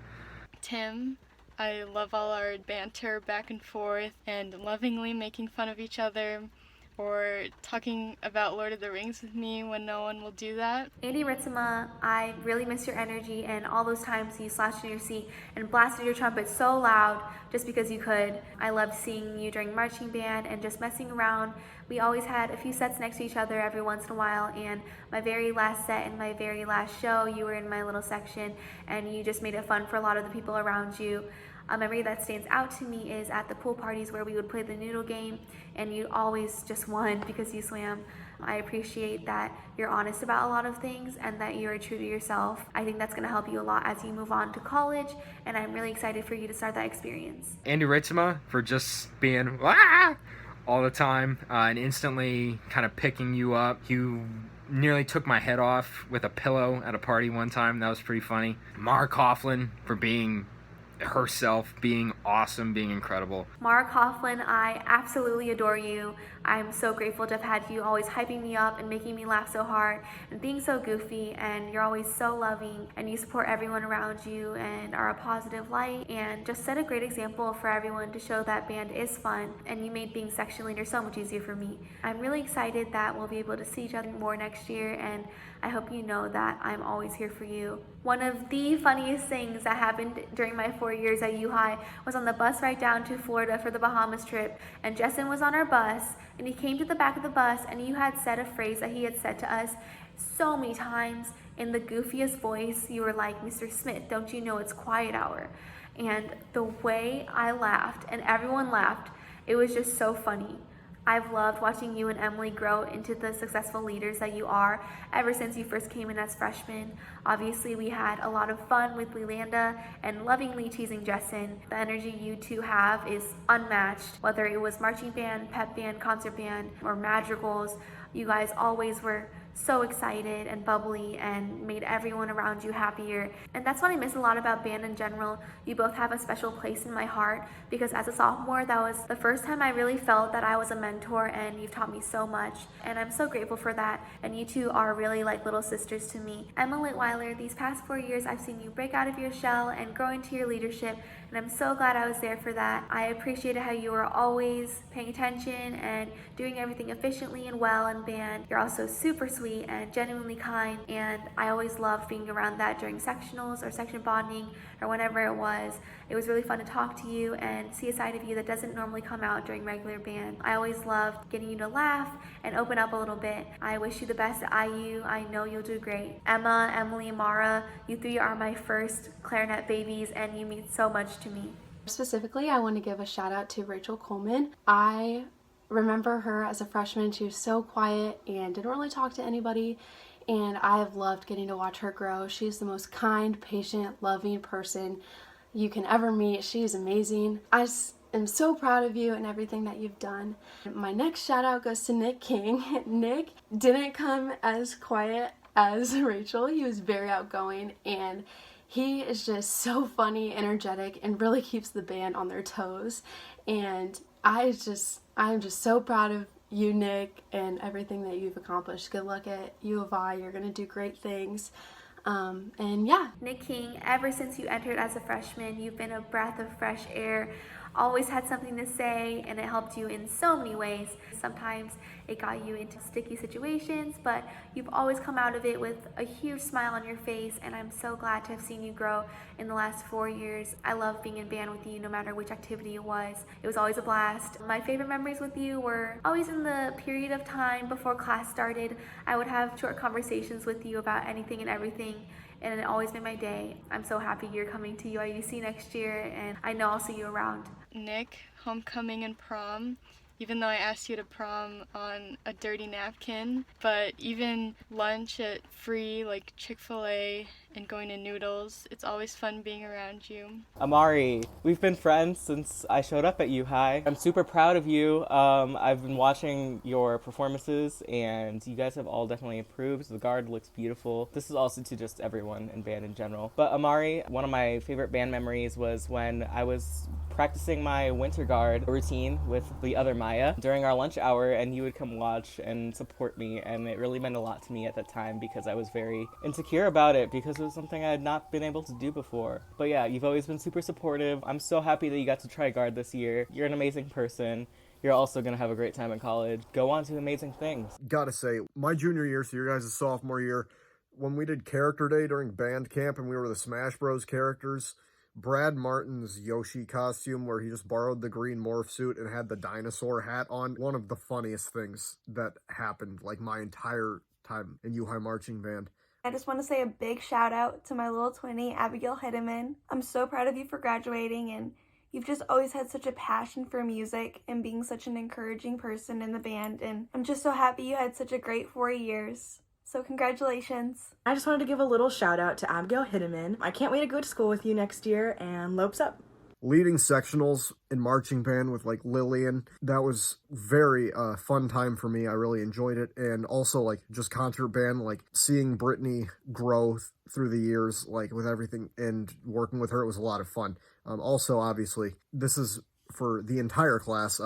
Tim, I love all our banter back and forth and lovingly making fun of each other or talking about Lord of the Rings with me when no one will do that. Andy Ritzema, I really miss your energy and all those times you slouched in your seat and blasted your trumpet so loud just because you could. I loved seeing you during marching band and just messing around. We always had a few sets next to each other every once in a while, and my very last set and my very last show, you were in my little section, and you just made it fun for a lot of the people around you. A memory that stands out to me is at the pool parties where we would play the noodle game, and you always just won because you swam. I appreciate that you're honest about a lot of things and that you're true to yourself. I think that's going to help you a lot as you move on to college, and I'm really excited for you to start that experience. Andy Ritzema for just being all the time and instantly kind of picking you up. You nearly took my head off with a pillow at a party one time. That was pretty funny. Mara Coughlin for being herself, being awesome, being incredible. Mara Coughlin, I absolutely adore you. I'm so grateful to have had you always hyping me up and making me laugh so hard and being so goofy, and you're always so loving and you support everyone around you and are a positive light and just set a great example for everyone to show that band is fun, and you made being section leader so much easier for me. I'm really excited that we'll be able to see each other more next year, and I hope you know that I'm always here for you. One of the funniest things that happened during my 4 years at U-High was on the bus ride down to Florida for the Bahamas trip, and Justin was on our bus, and he came to the back of the bus, and you had said a phrase that he had said to us so many times in the goofiest voice. You were like, Mr. Smith, don't you know it's quiet hour? And the way I laughed, and everyone laughed, it was just so funny. I've loved watching you and Emily grow into the successful leaders that you are ever since you first came in as freshmen. Obviously, we had a lot of fun with Leilanda and lovingly teasing Justin. The energy you two have is unmatched, whether it was marching band, pep band, concert band, or madrigals. You guys always were so excited and bubbly and made everyone around you happier. And that's what I miss a lot about band in general. You both have a special place in my heart because as a sophomore, that was the first time I really felt that I was a mentor, and you've taught me so much. And I'm so grateful for that. And you two are really like little sisters to me. Emma Litweiler, these past 4 years, I've seen you break out of your shell and grow into your leadership. And I'm so glad I was there for that. I appreciated how you were always paying attention and doing everything efficiently and well in band. You're also super sweet and genuinely kind, and I always loved being around that during sectionals or section bonding or whenever it was. It was really fun to talk to you and see a side of you that doesn't normally come out during regular band. I always loved getting you to laugh and open up a little bit. I wish you the best at IU. I know you'll do great. Emma, Emily, Mara, you three are my first clarinet babies, and you mean so much to me. Specifically, I want to give a shout out to Rachel Coleman. I remember her as a freshman. She was so quiet and didn't really talk to anybody, and I have loved getting to watch her grow. She's the most kind, patient, loving person you can ever meet. She is amazing. I am so proud of you and everything that you've done. My next shout out goes to Nick King. Nick didn't come as quiet as Rachel. He was very outgoing, and he is just so funny, energetic, and really keeps the band on their toes. And I'm just so proud of you, Nick, and everything that you've accomplished. Good luck at U of I. You're going to do great things. And yeah. Nick King, ever since you entered as a freshman, you've been a breath of fresh air. Always had something to say, and it helped you in so many ways. Sometimes it got you into sticky situations, but you've always come out of it with a huge smile on your face, and I'm so glad to have seen you grow in the last 4 years. I love being in band with you no matter which activity it was. It was always a blast. My favorite memories with you were always in the period of time before class started. I would have short conversations with you about anything and everything, and it always made my day. I'm so happy you're coming to UIUC next year, and I know I'll see you around. Nick, homecoming and prom, even though I asked you to prom on a dirty napkin, but even lunch at free like Chick-fil-A and going to Noodles, it's always fun being around you. Amari, we've been friends since I showed up at U High. I'm super proud of you. I've been watching your performances, and you guys have all definitely improved. The guard looks beautiful. This is also to just everyone in band in general. But Amari, one of my favorite band memories was when I was practicing my winter guard routine with the other Maya during our lunch hour, and you would come watch and support me, and it really meant a lot to me at that time because I was very insecure about it because it was something I had not been able to do before. But yeah, you've always been super supportive. I'm so happy that you got to try guard this year. You're an amazing person. You're also going to have a great time in college. Go on to amazing things. Gotta say, my junior year, so your guys' sophomore year, when we did character day during band camp and we were the Smash Bros characters, Brad Martin's Yoshi costume where he just borrowed the green morph suit and had the dinosaur hat on, one of the funniest things that happened like my entire time in U High marching band. I just want to say a big shout out to my little twinnie, Abigail Hideman. I'm so proud of you for graduating, and you've just always had such a passion for music and being such an encouraging person in the band, and I'm just so happy you had such a great 4 years. So congratulations. I just wanted to give a little shout out to Abigail Hideman. I can't wait to go to school with you next year, and Lopes up. Leading sectionals in marching band with like Lillian, that was very fun time for me. I really enjoyed it. And also like just concert band, like seeing Brittany grow through the years, like with everything and working with her, it was a lot of fun. Also, obviously, this is for the entire class.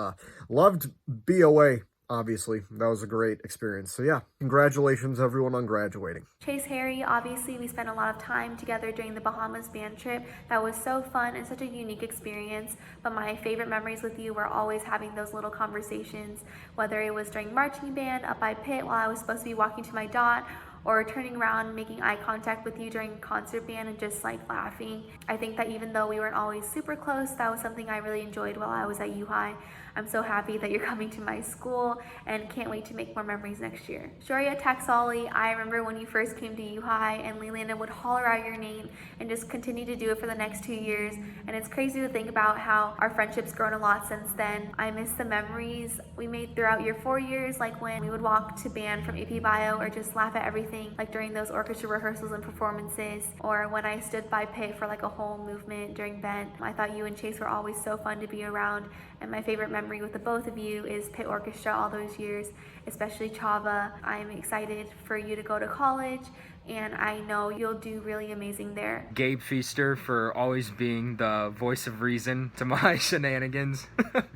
Loved BOA. Obviously, that was a great experience. So yeah, congratulations everyone on graduating. Chase Harry, obviously we spent a lot of time together during the Bahamas band trip. That was so fun and such a unique experience. But my favorite memories with you were always having those little conversations, whether it was during marching band, up by pit while I was supposed to be walking to my dot, or turning around, making eye contact with you during concert band and just like laughing. I think that even though we weren't always super close, that was something I really enjoyed while I was at U High. I'm so happy that you're coming to my school and can't wait to make more memories next year. Shoria Taxali, I remember when you first came to U High and Leilanda would holler out your name and just continue to do it for the next 2 years. And it's crazy to think about how our friendship's grown a lot since then. I miss the memories we made throughout your 4 years, like when we would walk to band from AP Bio or just laugh at everything everything, like during those orchestra rehearsals and performances, or when I stood by pit for like a whole movement during band. I thought you and Chase were always so fun to be around, and my favorite memory with the both of you is pit orchestra all those years, especially Chava. I'm excited for you to go to college, and I know you'll do really amazing there. Gabe Feaster for always being the voice of reason to my shenanigans.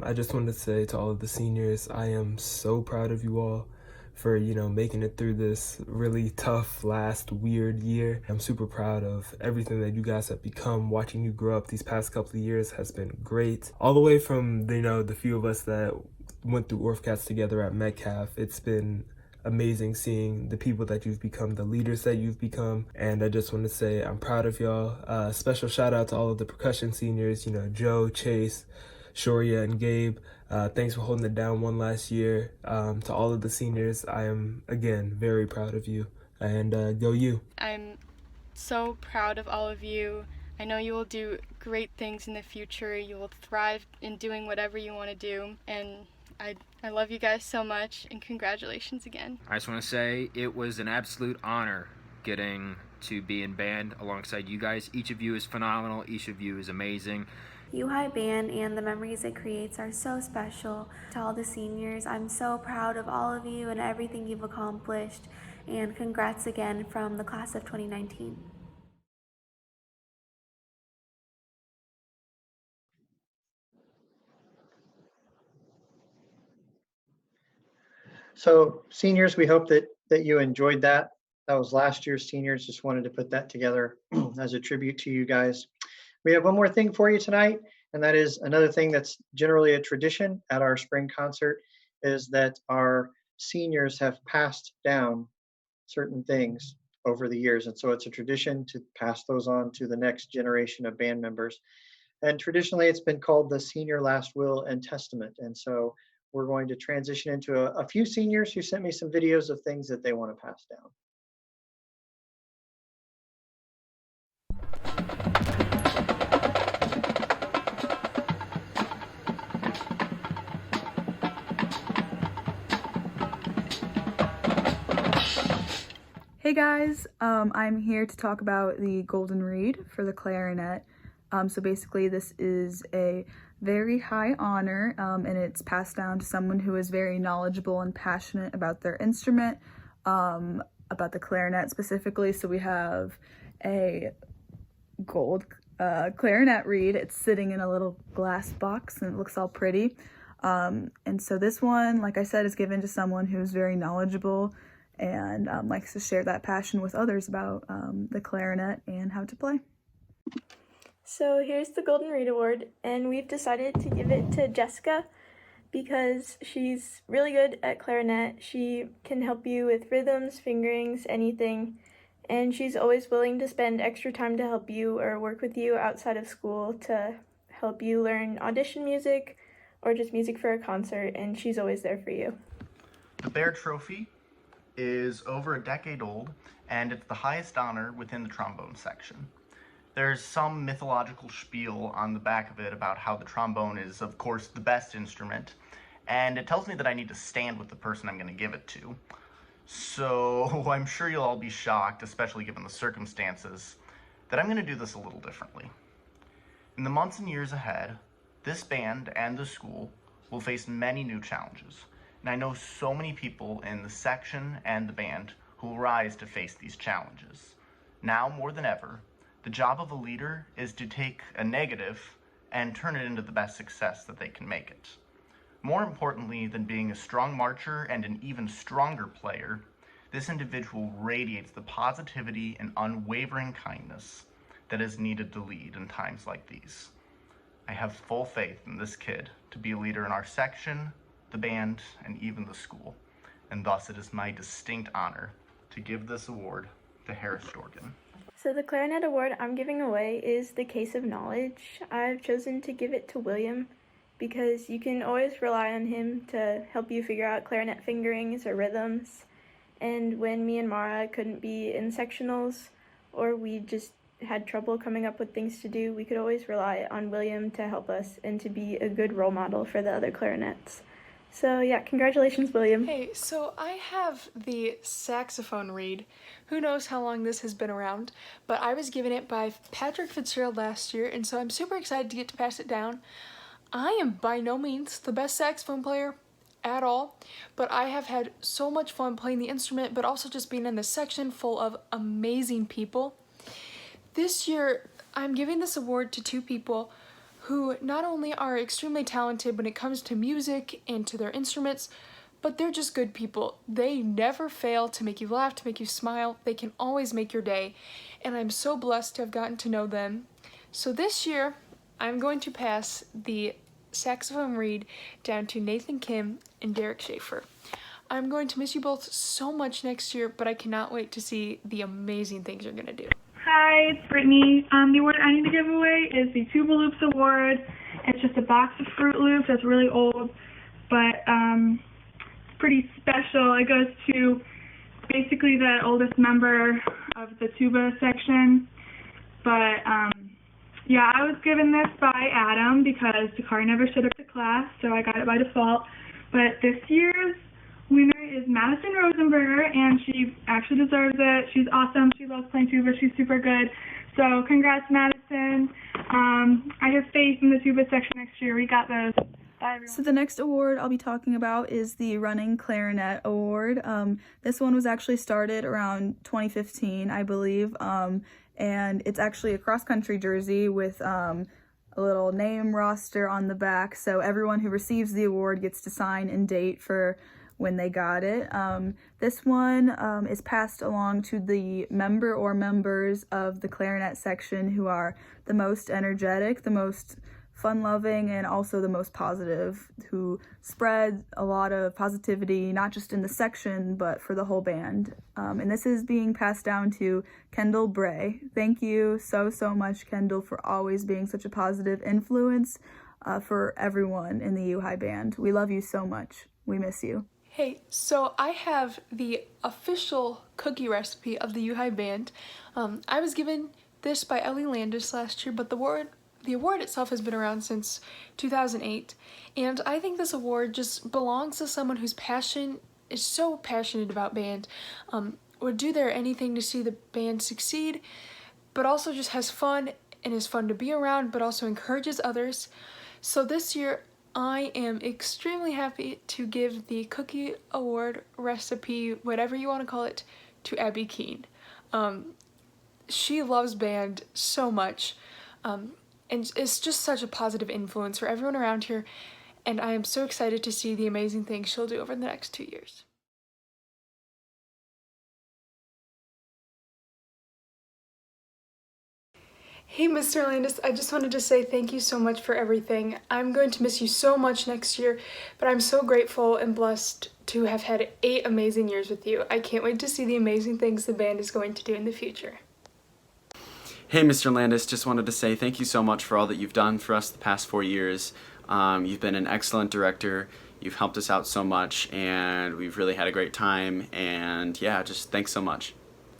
I just wanted to say to all of the seniors, I am so proud of you all for, making it through this really tough last weird year. I'm super proud of everything that you guys have become. Watching you grow up these past couple of years has been great. All the way from, the few of us that went through OrfCats together at Metcalf, it's been amazing seeing the people that you've become, the leaders that you've become, and I just want to say I'm proud of y'all. Special shout out to all of the percussion seniors, Joe, Chase, Shoria, and Gabe. Thanks for holding it down one last year. To all of the seniors, I am, again, very proud of you, and go you. I'm so proud of all of you. I know you will do great things in the future. You will thrive in doing whatever you want to do, and I love you guys so much, and congratulations again. I just want to say it was an absolute honor getting to be in band alongside you guys. Each of you is phenomenal. Each of you is amazing. UHI Band and the memories it creates are so special. To all the seniors, I'm so proud of all of you and everything you've accomplished, and congrats again from the class of 2019. So seniors, we hope that you enjoyed that. That was last year's seniors. Just wanted to put that together as a tribute to you guys. We have one more thing for you tonight, and that is another thing that's generally a tradition at our spring concert, is that our seniors have passed down certain things over the years. And so it's a tradition to pass those on to the next generation of band members. And traditionally it's been called the Senior Last Will and Testament. And so we're going to transition into a few seniors who sent me some videos of things that they want to pass down. Hey guys, I'm here to talk about the Golden Reed for the clarinet. So basically this is a very high honor, and it's passed down to someone who is very knowledgeable and passionate about their instrument, about the clarinet specifically. So we have a gold clarinet reed. It's sitting in a little glass box and it looks all pretty. And so this one, like I said, is given to someone who's very knowledgeable and likes to share that passion with others about the clarinet and how to play. So here's the Golden Reed Award, and we've decided to give it to Jessica because she's really good at clarinet. She can help you with rhythms, fingerings, anything, and she's always willing to spend extra time to help you or work with you outside of school to help you learn audition music or just music for a concert, and she's always there for you. The Bear Trophy is over a decade old, and it's the highest honor within the trombone section. There's some mythological spiel on the back of it about how the trombone is, of course, the best instrument, and it tells me that I need to stand with the person I'm going to give it to. So I'm sure you'll all be shocked, especially given the circumstances, that I'm going to do this a little differently. In the months and years ahead, this band and the school will face many new challenges, and I know so many people in the section and the band who will rise to face these challenges. Now more than ever, the job of a leader is to take a negative and turn it into the best success that they can make it. More importantly than being a strong marcher and an even stronger player, this individual radiates the positivity and unwavering kindness that is needed to lead in times like these. I have full faith in this kid to be a leader in our section, the band, and even the school, and thus it is my distinct honor to give this award to Harris Dorgan. So the clarinet award I'm giving away is the Case of Knowledge. I've chosen to give it to William because you can always rely on him to help you figure out clarinet fingerings or rhythms. And when me and Mara couldn't be in sectionals, or we just had trouble coming up with things to do, we could always rely on William to help us and to be a good role model for the other clarinets. So yeah, congratulations, William. Hey, so I have the saxophone read. Who knows how long this has been around, but I was given it by Patrick Fitzgerald last year, and so I'm super excited to get to pass it down. I am by no means the best saxophone player at all, but I have had so much fun playing the instrument, but also just being in this section full of amazing people. This year, I'm giving this award to two people who not only are extremely talented when it comes to music and to their instruments, but they're just good people. They never fail to make you laugh, to make you smile. They can always make your day, and I'm so blessed to have gotten to know them. So this year, I'm going to pass the saxophone reed down to Nathan Kim and Derek Schaefer. I'm going to miss you both so much next year, but I cannot wait to see the amazing things you're going to do. Hi, it's Brittany. The award I need to give away is the Tuba Loops Award. It's just a box of Fruit Loops that's really old, but it's pretty special. It goes to basically the oldest member of the tuba section. But yeah, I was given this by Adam because Dakar never showed up to class, so I got it by default. But this year's winner is Madison Rosenberger, and she actually deserves it. She's awesome. She loves playing tuba. She's super good. So congrats, Madison. I have faith in the tuba section next year. We got this. Bye, everyone. So the next award I'll be talking about is the Running Clarinet Award. This one was actually started around 2015, I believe, and it's actually a cross-country jersey with a little name roster on the back, so everyone who receives the award gets to sign and date for when they got it. This one is passed along to the member or members of the clarinet section who are the most energetic, the most fun-loving, and also the most positive, who spread a lot of positivity, not just in the section, but for the whole band. And this is being passed down to Kendall Bray. Thank you so much, Kendall, for always being such a positive influence for everyone in the U-High band. We love you so much. We miss you. Hey, so I have the official cookie recipe of the U-High band. I was given this by Ellie Landis last year, but the award itself has been around since 2008, and I think this award just belongs to someone whose passion is so passionate about band, would do their anything to see the band succeed, but also just has fun and is fun to be around, but also encourages others. So this year, I am extremely happy to give the Cookie Award recipe, whatever you want to call it, to Abby Keene. She loves band so much, and it's just such a positive influence for everyone around here, and I am so excited to see the amazing things she'll do over the next 2 years. Hey, Mr. Landis, I just wanted to say thank you so much for everything. I'm going to miss you so much next year, but I'm so grateful and blessed to have had 8 amazing years with you. I can't wait to see the amazing things the band is going to do in the future. Hey, Mr. Landis, just wanted to say thank you so much for all that you've done for us the past 4 years. You've been an excellent director. You've helped us out so much, and we've really had a great time, and yeah, just thanks so much.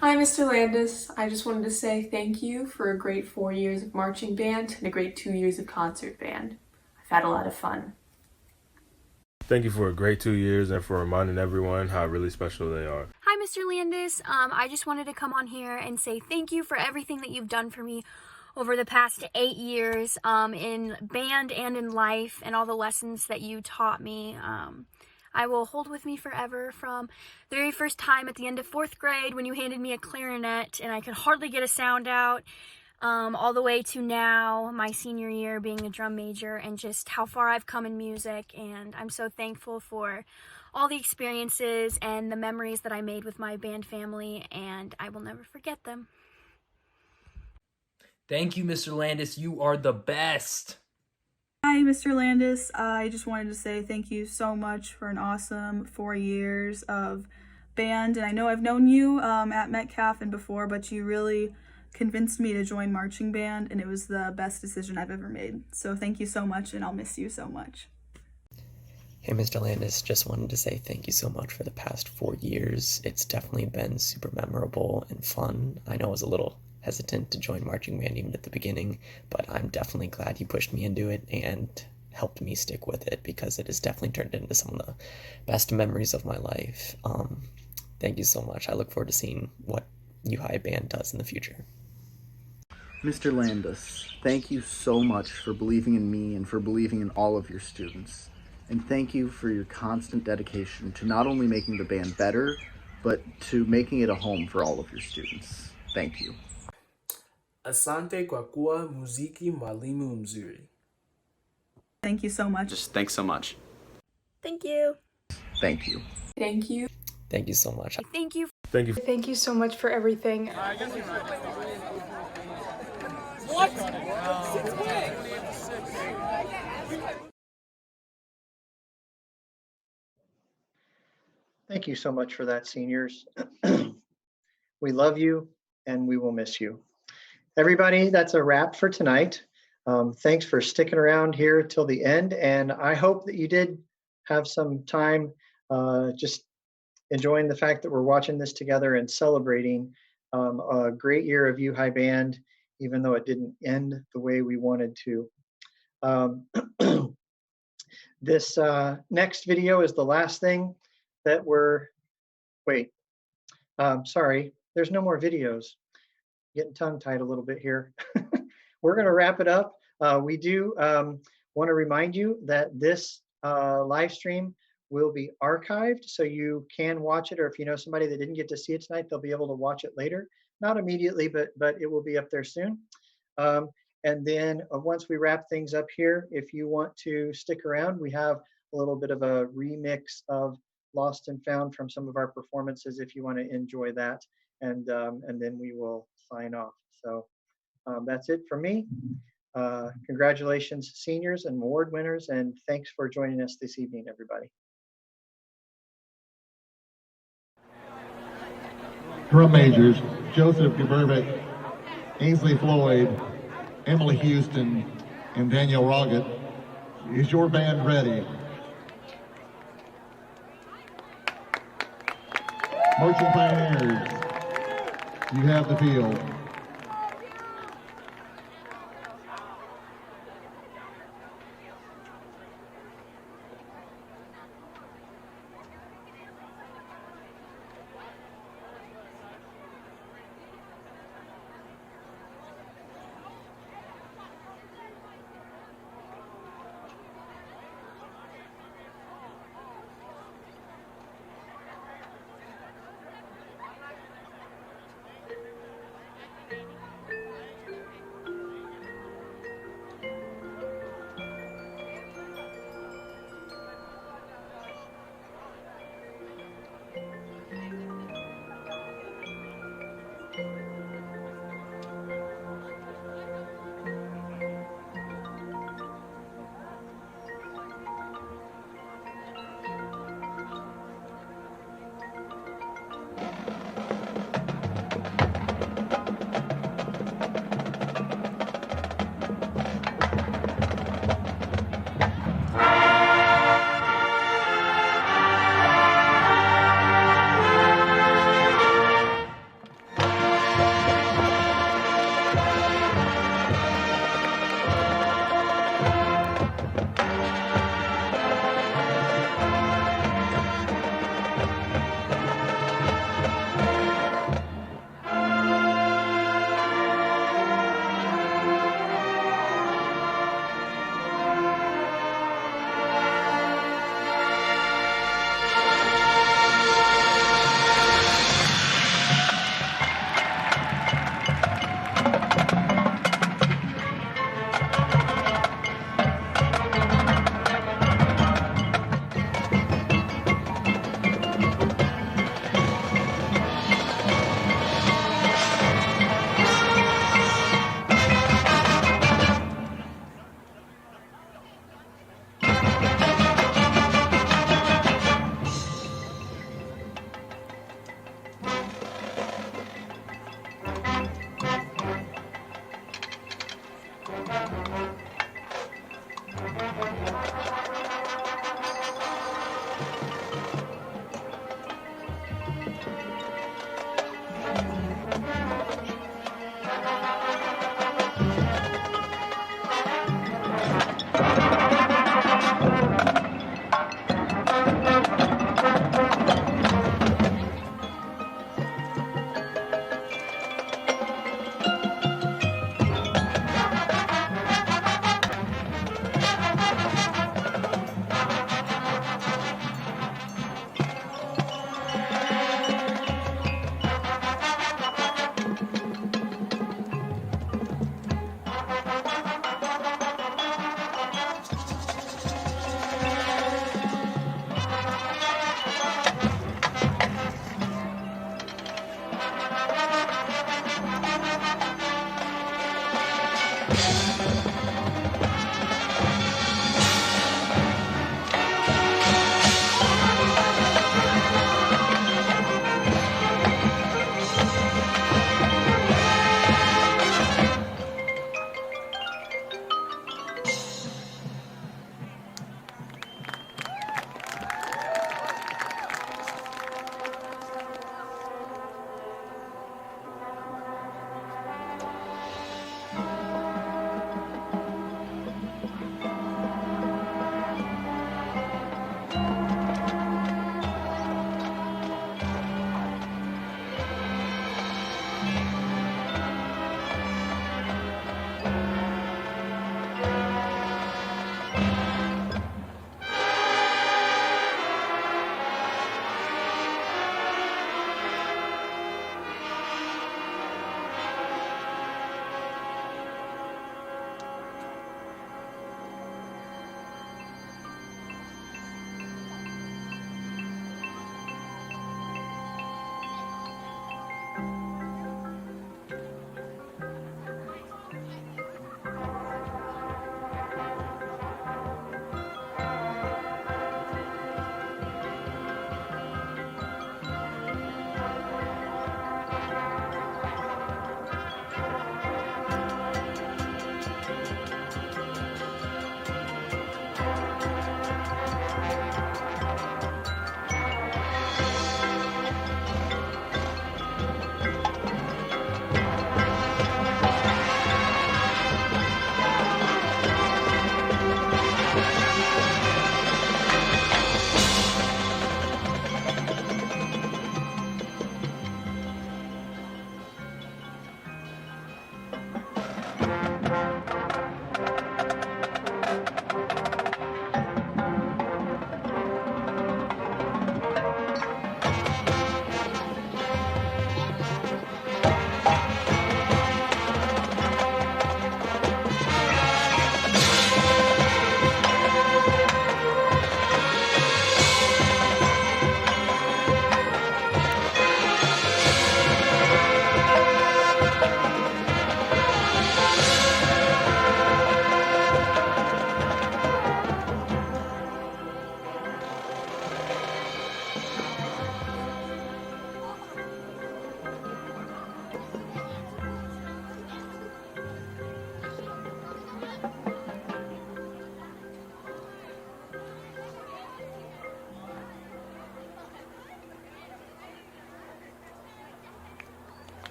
Hi, Mr. Landis. I just wanted to say thank you for a great 4 years of marching band and a great 2 years of concert band. I've had a lot of fun. Thank you for a great 2 years and for reminding everyone how really special they are. Hi, Mr. Landis. I just wanted to come on here and say thank you for everything that you've done for me over the past 8 years in band and in life, and all the lessons that you taught me. I will hold with me forever, from the very first time at the end of 4th grade when you handed me a clarinet and I could hardly get a sound out, all the way to now, my senior year, being a drum major, and just how far I've come in music. And I'm so thankful for all the experiences and the memories that I made with my band family, and I will never forget them. Thank you, Mr. Landis. You are the best. Hi, Mr. Landis. I just wanted to say thank you so much for an awesome 4 years of band. And I know I've known you at Metcalf and before, but you really convinced me to join marching band, and it was the best decision I've ever made. So thank you so much, and I'll miss you so much. Hey, Mr. Landis, just wanted to say thank you so much for the past 4 years. It's definitely been super memorable and fun. I know I was a little hesitant to join marching band even at the beginning, but I'm definitely glad you pushed me into it and helped me stick with it because it has definitely turned into some of the best memories of my life. Thank you so much. I look forward to seeing what U High Band does in the future. Mr. Landis, thank you so much for believing in me and for believing in all of your students. And thank you for your constant dedication to not only making the band better, but to making it a home for all of your students. Thank you. Asante kwa kuwa muziki mwalimu mzuri. Thank you so much. Just thanks so much. Thank you. Thank you. Thank you. Thank you so much. Thank you. Thank you. Thank you so much for everything. What? Thank you so much for that, seniors. We love you and we will miss you. Everybody, that's a wrap for tonight. Thanks for sticking around here till the end. And I hope that you did have some time just enjoying the fact that we're watching this together and celebrating a great year of U High Band, even though it didn't end the way we wanted to. This next video is the last thing that sorry, there's no more videos. Getting tongue-tied a little bit here. We're going to wrap it up. We do want to remind you that this live stream will be archived, so you can watch it, or if you know somebody that didn't get to see it tonight, they'll be able to watch it later. Not immediately, but it will be up there soon. And then once we wrap things up here, if you want to stick around, we have a little bit of a remix of Lost and Found from some of our performances if you want to enjoy that. And then we will sign off. So that's it for me. Congratulations, seniors and award winners, and thanks for joining us this evening, everybody. Drum majors, Joseph Gebervik, Ainsley Floyd, Emily Houston, and Daniel Roggett. Is your band ready? Marching Pioneers, you have the field.